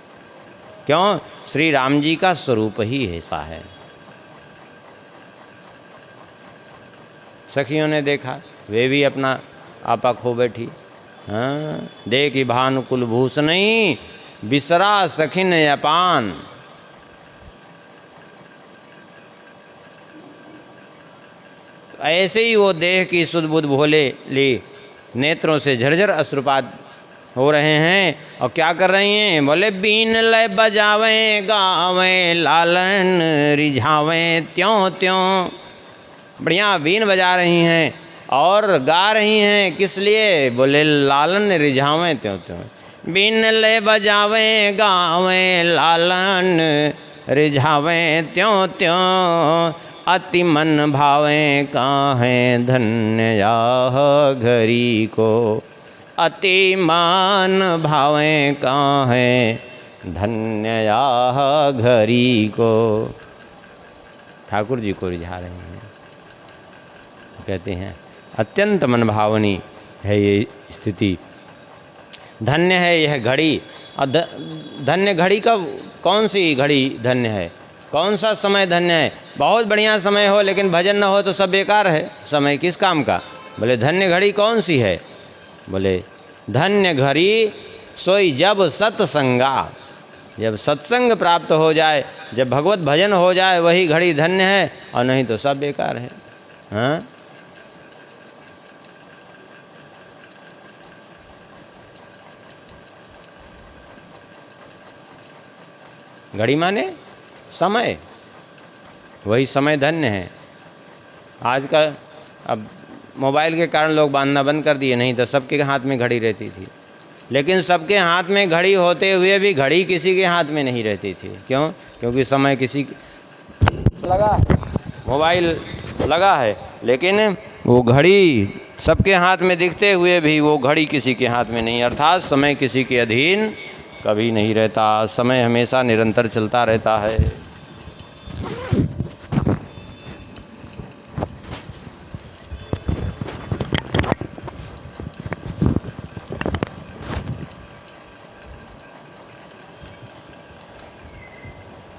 क्यों? श्री राम जी का स्वरूप ही ऐसा है। सखियों ने देखा, वे भी अपना आपा खो बैठी। हाँ, देखी भानुकुल भूष नहीं, बिसरा सखिन अपान। तो ऐसे ही वो देह की सुध बुध भोले ली, नेत्रों से झरझर अश्रुपात हो रहे हैं। और क्या कर रही हैं? बोले बीन लय बजावें गावें, लालन रिझावें त्यों त्यों। बढ़िया बीन बजा रही हैं और गा रही हैं, किस लिए? बोले लालन रिझावें त्यों त्यों। बीन लय बजावें गावें, लालन रिझावें त्यों त्यों। अति मन भावें काहें धन्य याह घरी को। अति मान भावें काहें धन्यया घड़ी को। ठाकुर जी को रिझा रहे हैं, कहते हैं अत्यंत मनभावनी है ये स्थिति। धन्य है यह घड़ी। और धन्य घड़ी कब, कौन सी घड़ी धन्य है, कौन सा समय धन्य है? बहुत बढ़िया समय हो लेकिन भजन न हो तो सब बेकार है, समय किस काम का? बोले धन्य घड़ी कौन सी है? बोले धन्य घड़ी सोई जब सत्संगा, जब सत्संग प्राप्त हो जाए, जब भगवत भजन हो जाए, वही घड़ी धन्य है, और नहीं तो सब बेकार है। हाँ, घड़ी माने समय, वही समय धन्य है। आज का अब मोबाइल के कारण लोग बांधना बंद कर दिए, नहीं तो सबके हाथ में घड़ी रहती थी। लेकिन सबके हाथ में घड़ी होते हुए भी घड़ी किसी के हाथ में नहीं रहती थी। क्यों? क्योंकि समय किसी लगा, मोबाइल लगा है, लेकिन वो घड़ी सबके हाथ में दिखते हुए भी वो घड़ी किसी के हाथ में नहीं। अर्थात समय किसी के अधीन कभी नहीं रहता, समय हमेशा निरंतर चलता रहता है।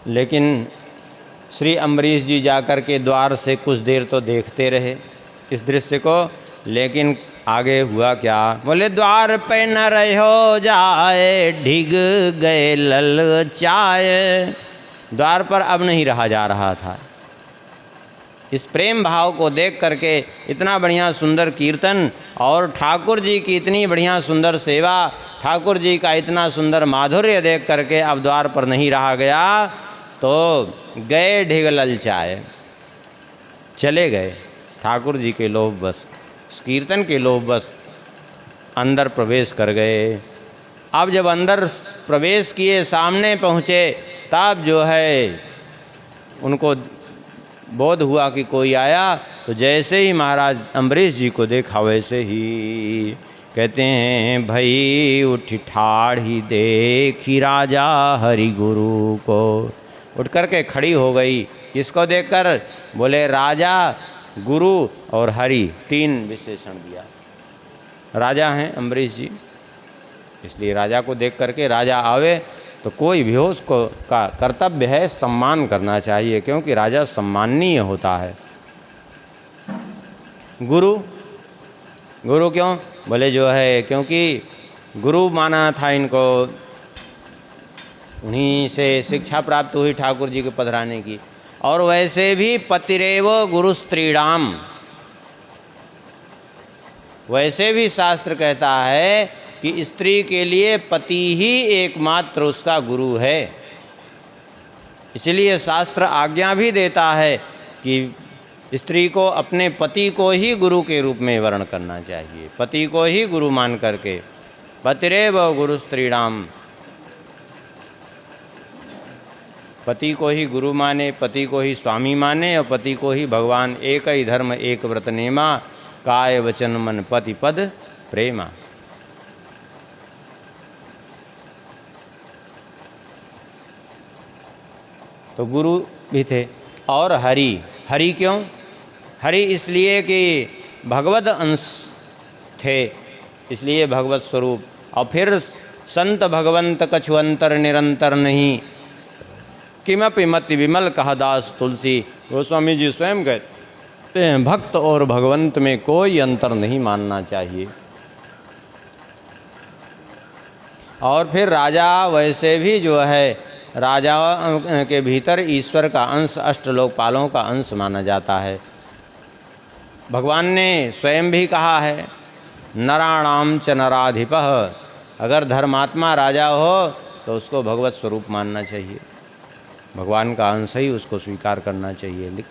लेकिन श्री अम्बरीश जी जाकर के द्वार से कुछ देर तो देखते रहे इस दृश्य को, लेकिन आगे हुआ क्या? बोले द्वार पे न रहो जाए, ढिग गए ललचाए। द्वार पर अब नहीं रहा जा रहा था। इस प्रेम भाव को देख करके, इतना बढ़िया सुंदर कीर्तन और ठाकुर जी की इतनी बढ़िया सुंदर सेवा, ठाकुर जी का इतना सुंदर माधुर्य देख करके अब द्वार पर नहीं रहा गया, तो गए ढिग ललचाए, चले गए ठाकुर जी के लोभ बस, कीर्तन के लोभ बस अंदर प्रवेश कर गए। अब जब अंदर प्रवेश किए, सामने पहुँचे, तब जो है उनको बोध हुआ कि कोई आया। तो जैसे ही महाराज अम्बरीश जी को देखा, वैसे ही कहते हैं भई उठ ठाढ़ी देखी राजा हरि गुरु को। उठ कर के खड़ी हो गई, किसको देखकर? बोले राजा, गुरु और हरि, तीन विशेषण दिया। राजा हैं अम्बरीश जी, इसलिए राजा को देख करके राजा आवे तो कोई भी हो, उसको का कर्तव्य है सम्मान करना चाहिए, क्योंकि राजा सम्माननीय होता है। गुरु, गुरु क्यों? बोले जो है क्योंकि गुरु माना था इनको, उन्हीं से शिक्षा प्राप्त हुई ठाकुर जी के पधराने की। और वैसे भी पतिरेव गुरु स्त्रीणाम, वैसे भी शास्त्र कहता है कि स्त्री के लिए पति ही एकमात्र उसका गुरु है। इसलिए शास्त्र आज्ञा भी देता है कि स्त्री को अपने पति को ही गुरु के रूप में वर्ण करना चाहिए, पति को ही गुरु मान करके। पतिरेव गुरु स्त्रीणाम, पति को ही गुरु माने, पति को ही स्वामी माने, और पति को ही भगवान। एक ही धर्म एक व्रत नेमा, काय वचन मन पति पद प्रेमा। तो गुरु भी थे। और हरि, हरि क्यों? हरि इसलिए कि भगवत अंश थे, इसलिए भगवत स्वरूप। और फिर संत भगवंत कछु अंतर निरंतर नहीं, किमपि मति विमल कहा दास तुलसी। गोस्वामी जी स्वयं कहते हैं भक्त और भगवंत में कोई अंतर नहीं मानना चाहिए। और फिर राजा वैसे भी जो है, राजा के भीतर ईश्वर का अंश, अष्टलोकपालों का अंश माना जाता है। भगवान ने स्वयं भी कहा है नराणाम च नराधिपः, अगर धर्मात्मा राजा हो तो उसको भगवत स्वरूप मानना चाहिए, भगवान का अंश ही उसको स्वीकार करना चाहिए।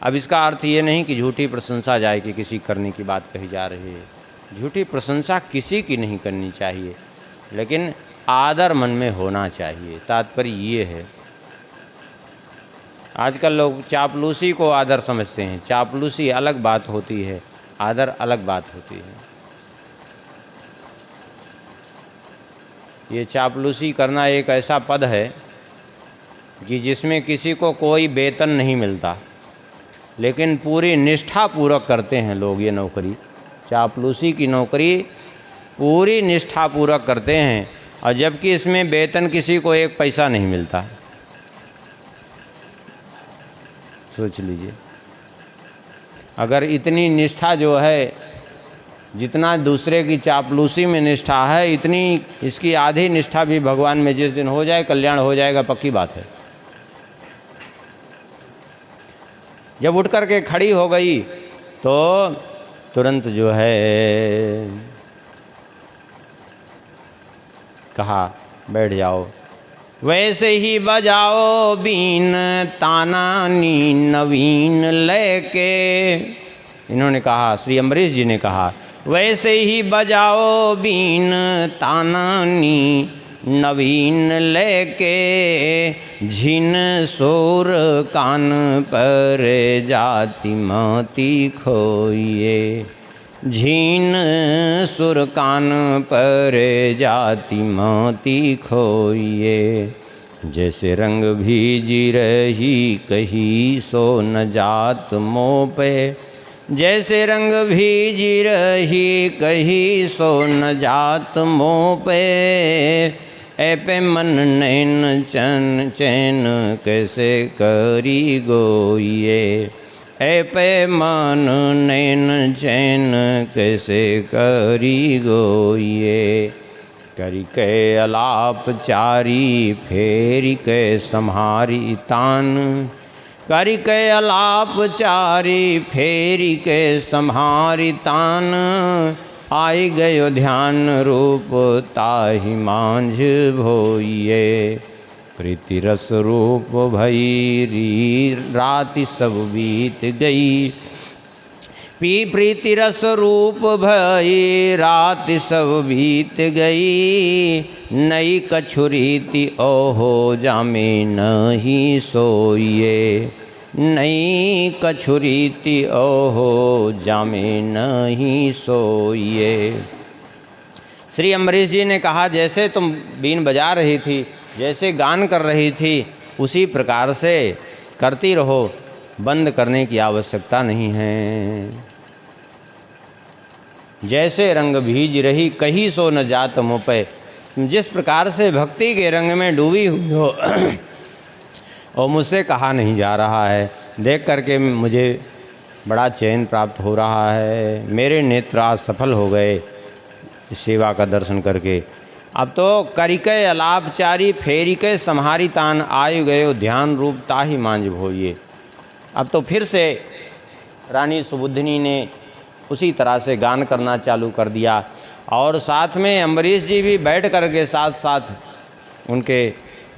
अब इसका अर्थ ये नहीं कि झूठी प्रशंसा जाए कि किसी करने की बात कही जा रही है। झूठी प्रशंसा किसी की नहीं करनी चाहिए, लेकिन आदर मन में होना चाहिए, तात्पर्य ये है। आजकल लोग चापलूसी को आदर समझते हैं। चापलूसी अलग बात होती है, आदर अलग बात होती है। ये चापलूसी करना एक ऐसा पद है कि जिसमें किसी को कोई वेतन नहीं मिलता, लेकिन पूरी निष्ठा पूर्वक करते हैं लोग ये नौकरी। चापलूसी की नौकरी पूरी निष्ठा पूर्वक करते हैं, और जबकि इसमें वेतन किसी को एक पैसा नहीं मिलता। सोच लीजिए, अगर इतनी निष्ठा जो है, जितना दूसरे की चापलूसी में निष्ठा है, इतनी इसकी आधी निष्ठा भी भगवान में जिस दिन हो जाए कल्याण हो जाएगा, पक्की बात है। जब उठ कर के खड़ी हो गई तो तुरंत जो है कहा बैठ जाओ। वैसे ही बजाओ बीन तानानी नवीन लेके, इन्होंने कहा, श्री अम्बरीश जी ने कहा, वैसे ही बजाओ बीन तानानी नवीन लेके, झिन सोर कान पर जाति माती खोइए, झीन सुर कान पर जाति माती खोइए, जैसे रंग भीजी रही कही सो न जात मोह पे, जैसे रंग भीजी रही कही सो न जात मोह पे, ए पे मन नैन चन चैन कैसे करी गोइए, ए पे मन नैन चैन कैसे करी गोइए, करी के अलाप चारी फेरी के सम्हारी तान, करी के अलाप चारी फेरी के सम्हारी तान, आई गयो ध्यान रूप ताहि मांझ भोइए, प्रीति रस रूप भई राति सब बीत गई, प्रीति रस रूप भई राति सब बीत गई, नई कछुरीति ओहो जामे नहीं सोइए, नई कछुरीति ओहो जामे नहीं सोइए। श्री अम्बरीश जी ने कहा, जैसे तुम बीन बजा रही थी, जैसे गान कर रही थी, उसी प्रकार से करती रहो, बंद करने की आवश्यकता नहीं है। जैसे रंग भीज रही कहीं सो न जात मुँह पे, जिस प्रकार से भक्ति के रंग में डूबी हुई हो और मुझसे कहा नहीं जा रहा है, देख करके मुझे बड़ा चैन प्राप्त हो रहा है, मेरे नेत्र आज सफल हो गए सेवा का दर्शन करके। अब तो करिके अलापचारी फेरिके सम्हारी तान, आयु गयो ध्यान रूप ताहि मांझ भोइए। अब तो फिर से रानी सुबुधिनी ने उसी तरह से गान करना चालू कर दिया, और साथ में अम्बरीश जी भी बैठ कर के साथ साथ उनके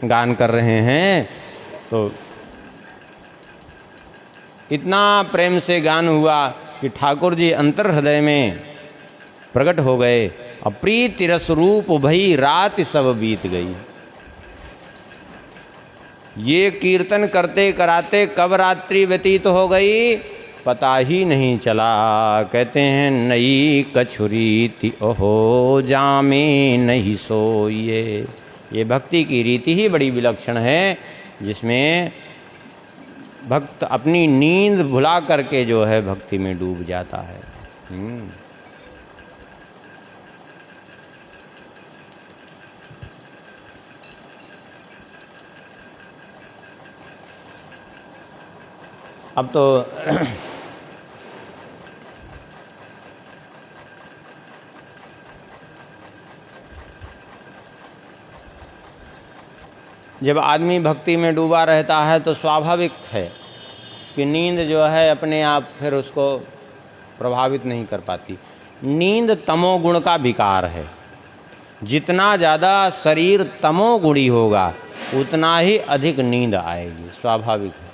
गान कर रहे हैं। तो इतना प्रेम से गान हुआ कि ठाकुर जी अंतर हृदय में प्रकट हो गए, और प्रीति रस रूप भई रात सब बीत गई। ये कीर्तन करते कराते कब रात्रि व्यतीत हो गई पता ही नहीं चला। कहते हैं नई कछुरीति ओहो जामे नहीं सोइए। ये भक्ति की रीति ही बड़ी विलक्षण है, जिसमें भक्त अपनी नींद भुला करके जो है भक्ति में डूब जाता है। अब तो जब आदमी भक्ति में डूबा रहता है तो स्वाभाविक है कि नींद जो है अपने आप फिर उसको प्रभावित नहीं कर पाती। नींद तमोगुण का विकार है। जितना ज़्यादा शरीर तमोगुणी होगा उतना ही अधिक नींद आएगी, स्वाभाविक है।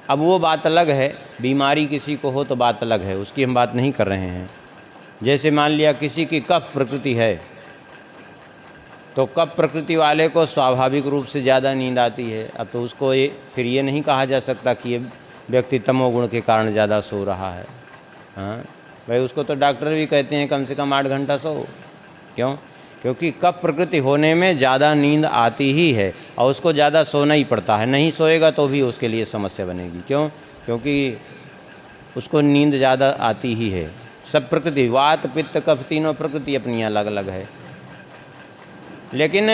अब वो बात अलग है, बीमारी किसी को हो तो बात अलग है, उसकी हम बात नहीं कर रहे हैं। जैसे मान लिया किसी की कफ प्रकृति है, तो कफ प्रकृति वाले को स्वाभाविक रूप से ज़्यादा नींद आती है। अब तो उसको फिर ये नहीं कहा जा सकता कि ये व्यक्ति तमोगुण के कारण ज़्यादा सो रहा है। हाँ भाई, उसको तो डॉक्टर भी कहते हैं कम से कम 8 घंटा सो। क्यों? क्योंकि कफ प्रकृति होने में ज़्यादा नींद आती ही है और उसको ज़्यादा सोना ही पड़ता है। नहीं सोएगा तो भी उसके लिए समस्या बनेगी। क्यों? क्योंकि उसको नींद ज़्यादा आती ही है। सब प्रकृति, वात पित्त कफ, तीनों प्रकृति अपनी अलग अलग है। लेकिन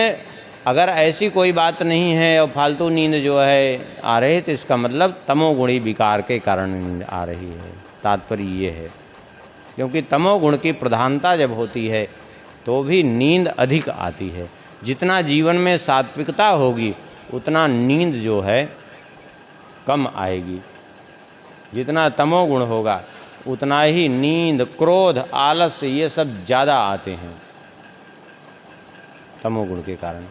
अगर ऐसी कोई बात नहीं है और फालतू नींद जो है आ रही, तो इसका मतलब तमोगुणी विकार के कारण नींद आ रही है। तात्पर्य ये है, क्योंकि तमोगुण की प्रधानता जब होती है तो भी नींद अधिक आती है। जितना जीवन में सात्विकता होगी उतना नींद जो है कम आएगी। जितना तमोगुण होगा उतना ही नींद, क्रोध, आलस्य ये सब ज़्यादा आते हैं तमोगुण के कारण।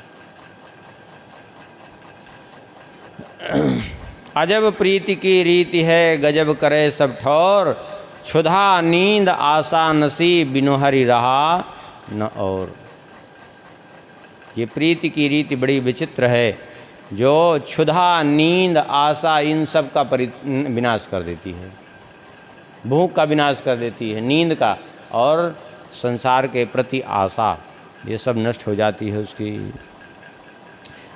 अजब प्रीति की रीति है, गजब करे सब ठौर, क्षुधा नींद आशा नसीब, बिनु हरि रहा न और। ये प्रीति की रीति बड़ी विचित्र है, जो क्षुधा नींद आशा इन सब का विनाश कर देती है। भूख का विनाश कर देती है, नींद का, और संसार के प्रति आशा ये सब नष्ट हो जाती है उसकी।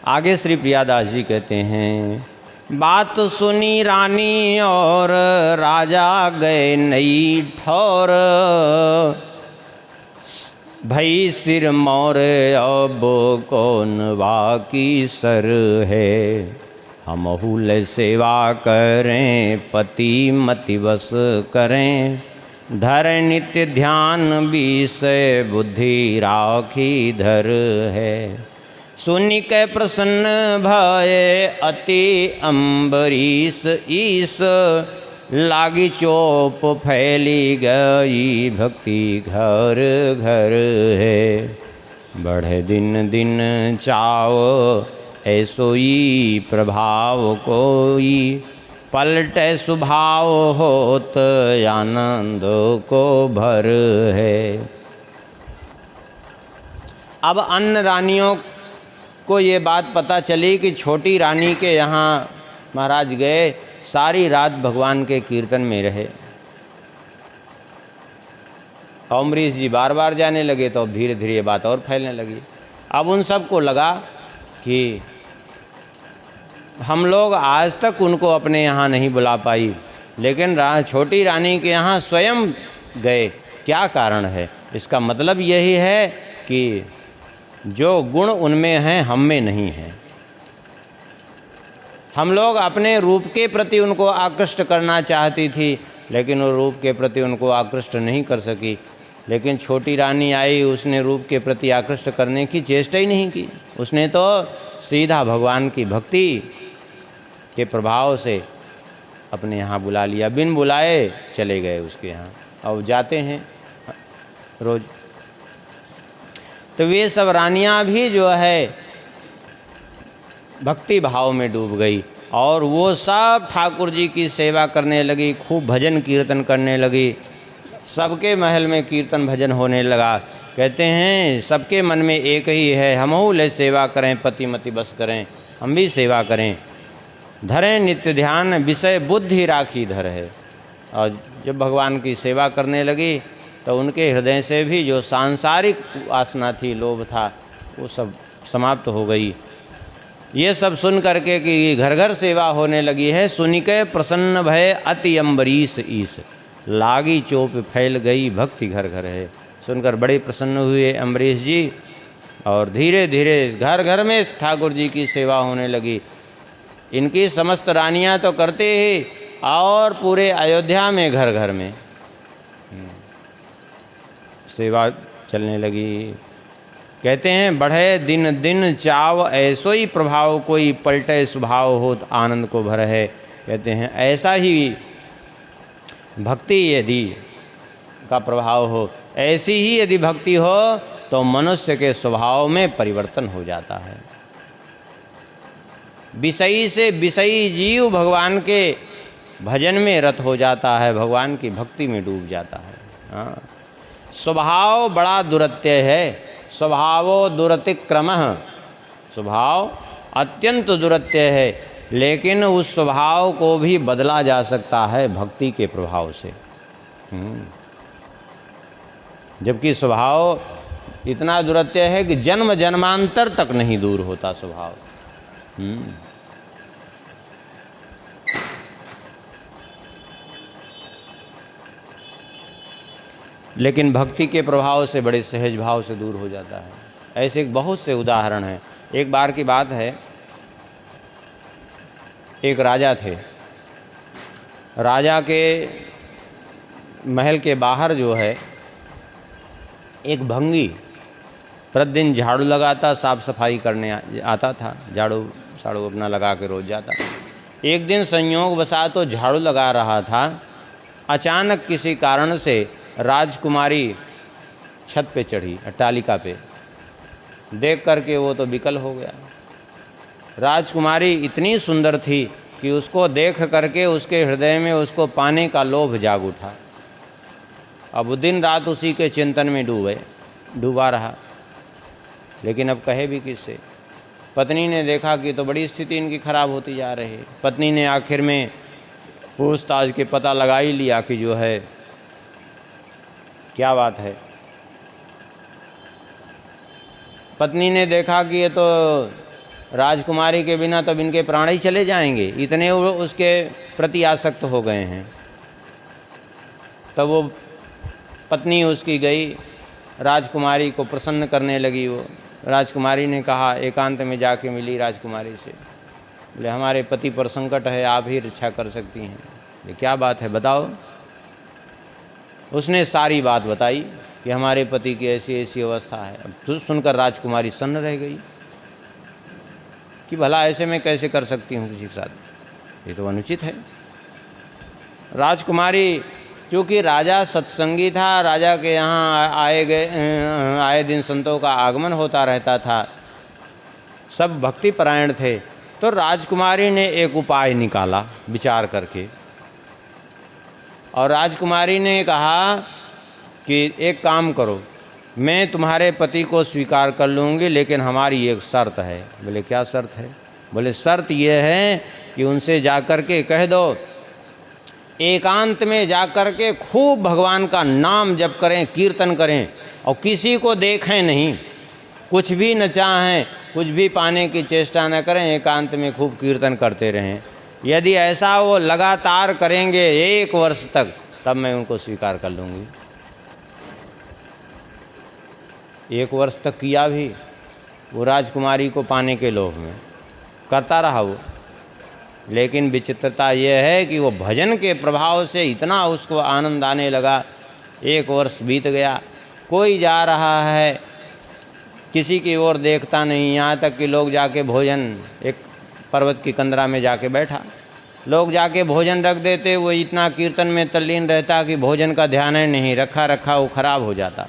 आगे श्री प्रियादास जी कहते हैं, बात सुनी रानी और राजा गए नई ठौर, भई सिर मोर अब कौन बाकी सर है, हमहु ले सेवा करें पति मति बस करें, धर नित्य ध्यान विषय बुद्धि राखी धर है। सुनि के प्रसन्न भये अति अम्बरीश ईश, लागी चोप फैली गई भक्ति घर घर है, बढ़े दिन दिन चाव ऐसोई प्रभाव कोई, पलटे स्वभाव होत आनंद को भर है। अब अन्य रानियों को ये बात पता चली कि छोटी रानी के यहाँ महाराज गए, सारी रात भगवान के कीर्तन में रहे। अम्बरीश जी बार बार जाने लगे तो धीरे धीरे ये बात और फैलने लगी। अब उन सबको लगा कि हम लोग आज तक उनको अपने यहाँ नहीं बुला पाई, लेकिन छोटी रानी के यहाँ स्वयं गए, क्या कारण है? इसका मतलब यही है कि जो गुण उनमें हैं हम में नहीं है। हम लोग अपने रूप के प्रति उनको आकृष्ट करना चाहती थी, लेकिन वो रूप के प्रति उनको आकृष्ट नहीं कर सकी। लेकिन छोटी रानी आई, उसने रूप के प्रति आकृष्ट करने की चेष्टा ही नहीं की। उसने तो सीधा भगवान की भक्ति के प्रभाव से अपने यहाँ बुला लिया, बिन बुलाए चले गए उसके यहाँ, और जाते हैं रोज। तो वे सब रानियाँ भी जो है भक्ति भाव में डूब गई, और वो सब ठाकुर जी की सेवा करने लगी, खूब भजन कीर्तन करने लगी। सबके महल में कीर्तन भजन होने लगा। कहते हैं सबके मन में एक ही है, हमहु ले सेवा करें पति मति बस करें, हम भी सेवा करें। धरें नित्य ध्यान विषय बुद्धि राखी धर है। और जब भगवान की सेवा करने लगी तो उनके हृदय से भी जो सांसारिक वासना थी, लोभ था, वो सब समाप्त हो गई। ये सब सुन करके कि घर घर सेवा होने लगी है, सुनिके प्रसन्न भय अति अम्बरीश ईश, लागी चोप फैल गई भक्ति घर घर है। सुनकर बड़े प्रसन्न हुए अम्बरीश जी, और धीरे धीरे घर घर में ठाकुर जी की सेवा होने लगी। इनकी समस्त रानियां तो करते ही, और पूरे अयोध्या में घर घर में सेवा चलने लगी। कहते हैं बढ़े दिन दिन चाव ऐसो ही प्रभाव कोई, पलटे स्वभाव होत आनंद को भर है। कहते हैं ऐसा ही भक्ति यदि का प्रभाव हो, ऐसी ही यदि भक्ति हो तो मनुष्य के स्वभाव में परिवर्तन हो जाता है। विषयी से विषयी जीव भगवान के भजन में रत हो जाता है, भगवान की भक्ति में डूब जाता है। हाँ, स्वभाव बड़ा दुरत्य है, स्वभावो दुरतिक्रमः, स्वभाव अत्यंत दुरत्य है, लेकिन उस स्वभाव को भी बदला जा सकता है भक्ति के प्रभाव से। जबकि स्वभाव इतना दुरत्य है कि जन्म जन्मांतर तक नहीं दूर होता स्वभाव। लेकिन भक्ति के प्रभाव से बड़े सहज भाव से दूर हो जाता है। ऐसे बहुत से उदाहरण हैं। एक बार की बात है, एक राजा थे। राजा के महल के बाहर जो है एक भंगी प्रतिदिन झाड़ू लगाता, साफ सफाई करने आता था, झाड़ू साड़ू अपना लगा के रोज जाता। एक दिन संयोग वसा तो झाड़ू लगा रहा था, अचानक किसी कारण से राजकुमारी छत पे चढ़ी, अट्टालिका पे। देख करके वो तो विकल हो गया। राजकुमारी इतनी सुंदर थी कि उसको देख करके उसके हृदय में उसको पाने का लोभ जाग उठा। अब दिन रात उसी के चिंतन में डूबा रहा। लेकिन अब कहे भी किससे। पत्नी ने देखा कि तो बड़ी स्थिति इनकी खराब होती जा रही है। पत्नी ने आखिर में पूछताछ के पता लगा ही लिया कि जो है क्या बात है। पत्नी ने देखा कि ये तो राजकुमारी के बिना तब इनके प्राण ही चले जाएंगे, इतने वो उसके प्रति आसक्त हो गए हैं। तब वो पत्नी उसकी गई, राजकुमारी को प्रसन्न करने लगी। वो राजकुमारी ने कहा, एकांत में जाके मिली राजकुमारी से, बोले हमारे पति पर संकट है, आप ही रक्षा कर सकती हैं। ये क्या बात है बताओ। उसने सारी बात बताई कि हमारे पति की ऐसी ऐसी अवस्था है। अब तो सुनकर राजकुमारी सन्न रह गई कि भला ऐसे मैं कैसे कर सकती हूँ किसी के साथ, ये तो अनुचित है। राजकुमारी क्योंकि राजा सत्संगी था, राजा के यहाँ आए दिन संतों का आगमन होता रहता था, सब भक्ति परायण थे, तो राजकुमारी ने एक उपाय निकाला विचार करके। और राजकुमारी ने कहा कि एक काम करो, मैं तुम्हारे पति को स्वीकार कर लूँगी, लेकिन हमारी एक शर्त है। बोले क्या शर्त है? बोले शर्त ये है कि उनसे जाकर के कह दो, एकांत में जाकर के खूब भगवान का नाम जप करें, कीर्तन करें, और किसी को देखें नहीं, कुछ भी न चाहें, कुछ भी पाने की चेष्टा न करें, एकांत में खूब कीर्तन करते रहें। यदि ऐसा वो लगातार करेंगे 1 वर्ष तक, तब मैं उनको स्वीकार कर लूँगी। 1 वर्ष तक किया भी, वो राजकुमारी को पाने के लोभ में करता रहा वो। लेकिन विचित्रता ये है कि वो भजन के प्रभाव से इतना उसको आनंद आने लगा। 1 वर्ष बीत गया, कोई जा रहा है, किसी की ओर देखता नहीं, यहाँ तक कि लोग जाके भोजन, एक पर्वत की कंदरा में जाके बैठा, लोग जाके भोजन रख देते, वो इतना कीर्तन में तल्लीन रहता कि भोजन का ध्यान ही नहीं, रखा वो खराब हो जाता।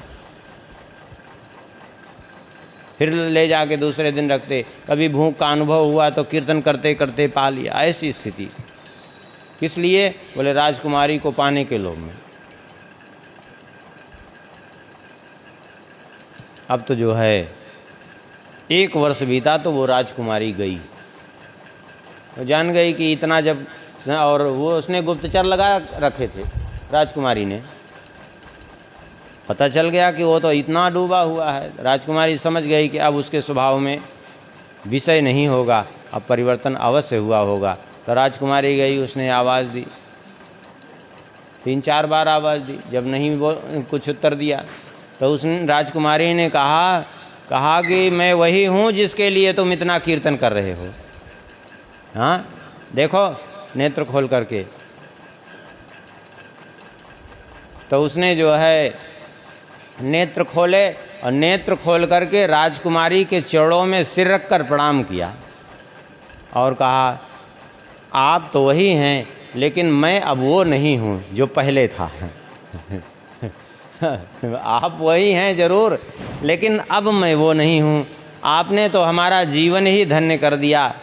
फिर ले जाके दूसरे दिन रखते, कभी भूख का अनुभव हुआ तो कीर्तन करते करते पा लिया। ऐसी स्थिति किस लिए? बोले राजकुमारी को पाने के लोभ में। अब तो जो है 1 वर्ष बीता तो वो राजकुमारी गई, तो जान गई कि इतना जब, और वो उसने गुप्तचर लगा रखे थे राजकुमारी ने, पता चल गया कि वो तो इतना डूबा हुआ है। राजकुमारी समझ गई कि अब उसके स्वभाव में विषय नहीं होगा, अब परिवर्तन अवश्य हुआ होगा। तो राजकुमारी गई, उसने आवाज़ दी, 3-4 बार आवाज़ दी। जब नहीं वो कुछ उत्तर दिया तो उस राजकुमारी ने कहा कि मैं वही हूँ जिसके लिए तुम इतना कीर्तन कर रहे हो। हाँ देखो, नेत्र खोल करके। तो उसने जो है नेत्र खोले, और नेत्र खोल करके राजकुमारी के चरणों में सिर रख कर प्रणाम किया और कहा, आप तो वही हैं, लेकिन मैं अब वो नहीं हूँ जो पहले था। आप वही हैं ज़रूर, लेकिन अब मैं वो नहीं हूँ। आपने तो हमारा जीवन ही धन्य कर दिया।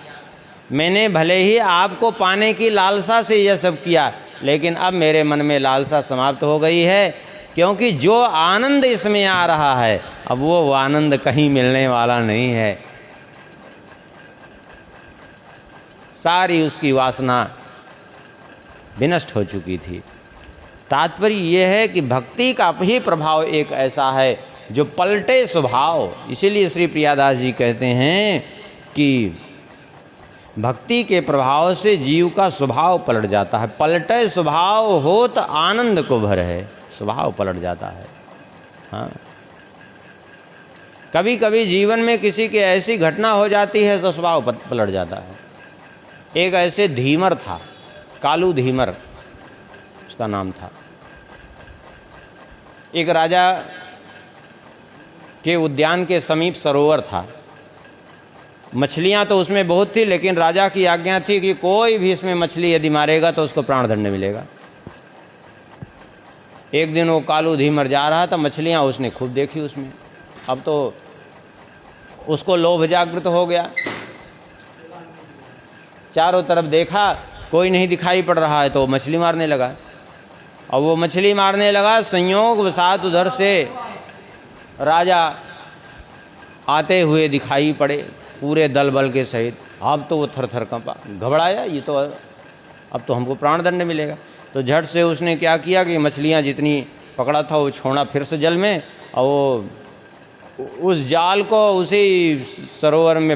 मैंने भले ही आपको पाने की लालसा से यह सब किया, लेकिन अब मेरे मन में लालसा समाप्त हो गई है, क्योंकि जो आनंद इसमें आ रहा है, अब वो आनंद कहीं मिलने वाला नहीं है। सारी उसकी वासना विनष्ट हो चुकी थी। तात्पर्य ये है कि भक्ति का ही प्रभाव एक ऐसा है जो पलटे स्वभाव। इसीलिए श्री प्रियादास जी कहते हैं कि भक्ति के प्रभाव से जीव का स्वभाव पलट जाता है। पलटे स्वभाव होत आनंद को भर है, स्वभाव पलट जाता है। हाँ, कभी कभी जीवन में किसी की ऐसी घटना हो जाती है तो स्वभाव पलट जाता है। एक ऐसे धीमर था, कालू धीमर उसका नाम था। एक राजा के उद्यान के समीप सरोवर था। मछलियां तो उसमें बहुत थी, लेकिन राजा की आज्ञा थी कि कोई भी इसमें मछली यदि मारेगा तो उसको प्राणदंड मिलेगा। एक दिन वो कालू धीमर जा रहा था, मछलियां उसने खूब देखी उसमें। अब तो उसको लोभ जागृत हो गया, चारों तरफ देखा कोई नहीं दिखाई पड़ रहा है तो मछली मारने लगा। और वो मछली मारने लगा, संयोगवशात उधर से राजा आते हुए दिखाई पड़े पूरे दल बल के सहित। अब तो वो थर थर कांपा, घबराया, ये तो अब तो हमको प्राणदंड मिलेगा। तो झट से उसने क्या किया कि मछलियां जितनी पकड़ा था वो छोड़ा फिर से जल में, और वो उस जाल को उसी सरोवर में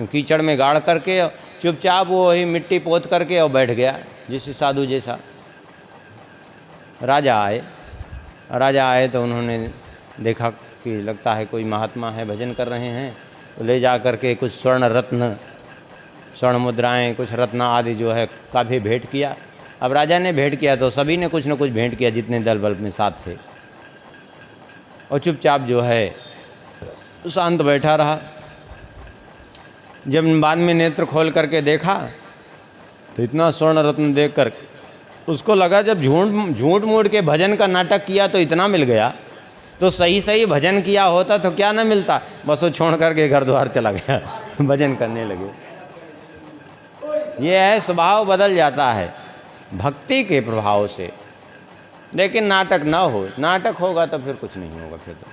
कीचड़ में गाड़ करके चुपचाप वो वही मिट्टी पोत करके और बैठ गया, जिस साधु जैसा। राजा आए तो उन्होंने देखा कि लगता है कोई महात्मा है, भजन कर रहे हैं, तो ले जा करके कुछ स्वर्ण मुद्राएं, कुछ रत्न आदि जो है काफ़ी भेंट किया। अब राजा ने भेंट किया तो सभी ने कुछ न कुछ भेंट किया जितने दल बल में साथ थे, और चुपचाप जो है शांत बैठा रहा। जब बाद में नेत्र खोल करके देखा तो इतना स्वर्ण रत्न देख कर उसको लगा जब झूठ मूठ के भजन का नाटक किया तो इतना मिल गया, तो सही सही भजन किया होता तो क्या ना मिलता। बस वो छोड़ करके घर द्वार चला गया, भजन करने लगे। ये है, स्वभाव बदल जाता है भक्ति के प्रभाव से। लेकिन नाटक ना हो, नाटक होगा तो फिर कुछ नहीं होगा। फिर तो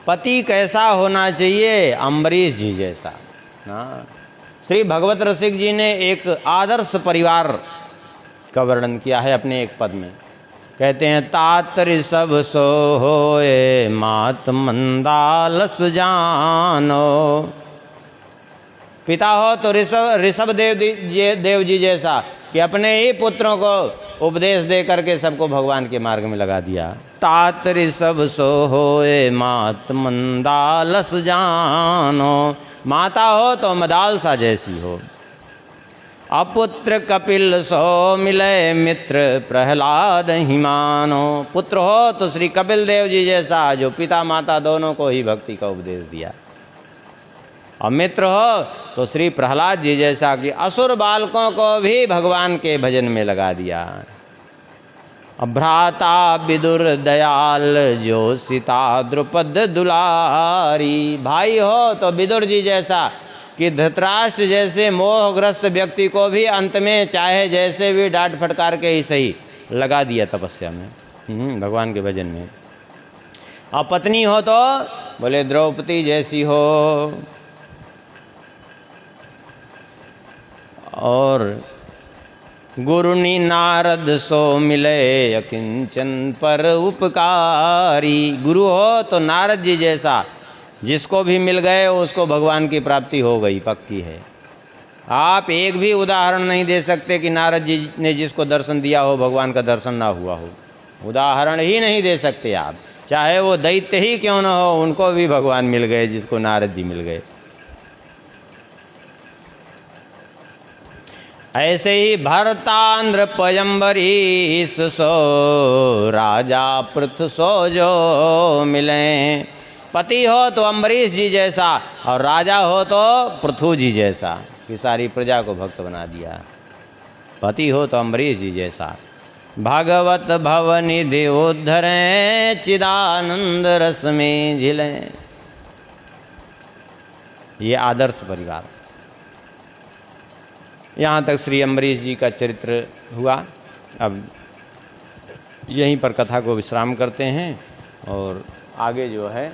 पति कैसा होना चाहिए? अम्बरीश जी जैसा। हाँ, श्री भगवत रसिक जी ने एक आदर्श परिवार का वर्णन किया है अपने एक पद में। कहते हैं, तात ऋषभ सो होए मात मंदालस जानो। पिता हो तो ऋषभ देव जी जैसा कि अपने ही पुत्रों को उपदेश दे करके सबको भगवान के मार्ग में लगा दिया। तात ऋषभ सो होए मात मंदालस जानो। माता हो तो मदालसा जैसी हो। अपुत्र कपिल सो मिले मित्र प्रहलाद ही मानो। पुत्र हो तो श्री कपिल देव जी जैसा जो पिता माता दोनों को ही भक्ति का उपदेश दिया। और मित्र हो तो श्री प्रहलाद जी जैसा कि असुर बालकों को भी भगवान के भजन में लगा दिया। भ्राता विदुर दयाल जो सीता द्रुपद दुलारी। भाई हो तो विदुर जी जैसा कि धृतराष्ट्र जैसे मोहग्रस्त व्यक्ति को भी अंत में चाहे जैसे भी डांट फटकार के ही सही लगा दिया तपस्या में, भगवान के भजन में। और पत्नी हो तो बोले द्रौपदी जैसी हो। और गुरुनी नारद सो मिले अकिंचन पर उपकारी। गुरु हो तो नारद जी जैसा, जिसको भी मिल गए उसको भगवान की प्राप्ति हो गई, पक्की है। आप एक भी उदाहरण नहीं दे सकते कि नारद जी ने जिसको दर्शन दिया हो भगवान का दर्शन ना हुआ हो। उदाहरण ही नहीं दे सकते आप, चाहे वो दैत्य ही क्यों ना हो, उनको भी भगवान मिल गए जिसको नारद जी मिल गए। ऐसे ही भरतांध्र पयंबरीश सो राजा पृथ सो जो मिले। पति हो तो अम्बरीश जी जैसा और राजा हो तो पृथु जी जैसा कि सारी प्रजा को भक्त बना दिया। पति हो तो अम्बरीश जी जैसा। भागवत भवनिधि उद्धरें चिदानंद रस में झिलें। ये आदर्श परिवार। यहाँ तक श्री अम्बरीश जी का चरित्र हुआ। अब यहीं पर कथा को विश्राम करते हैं और आगे जो है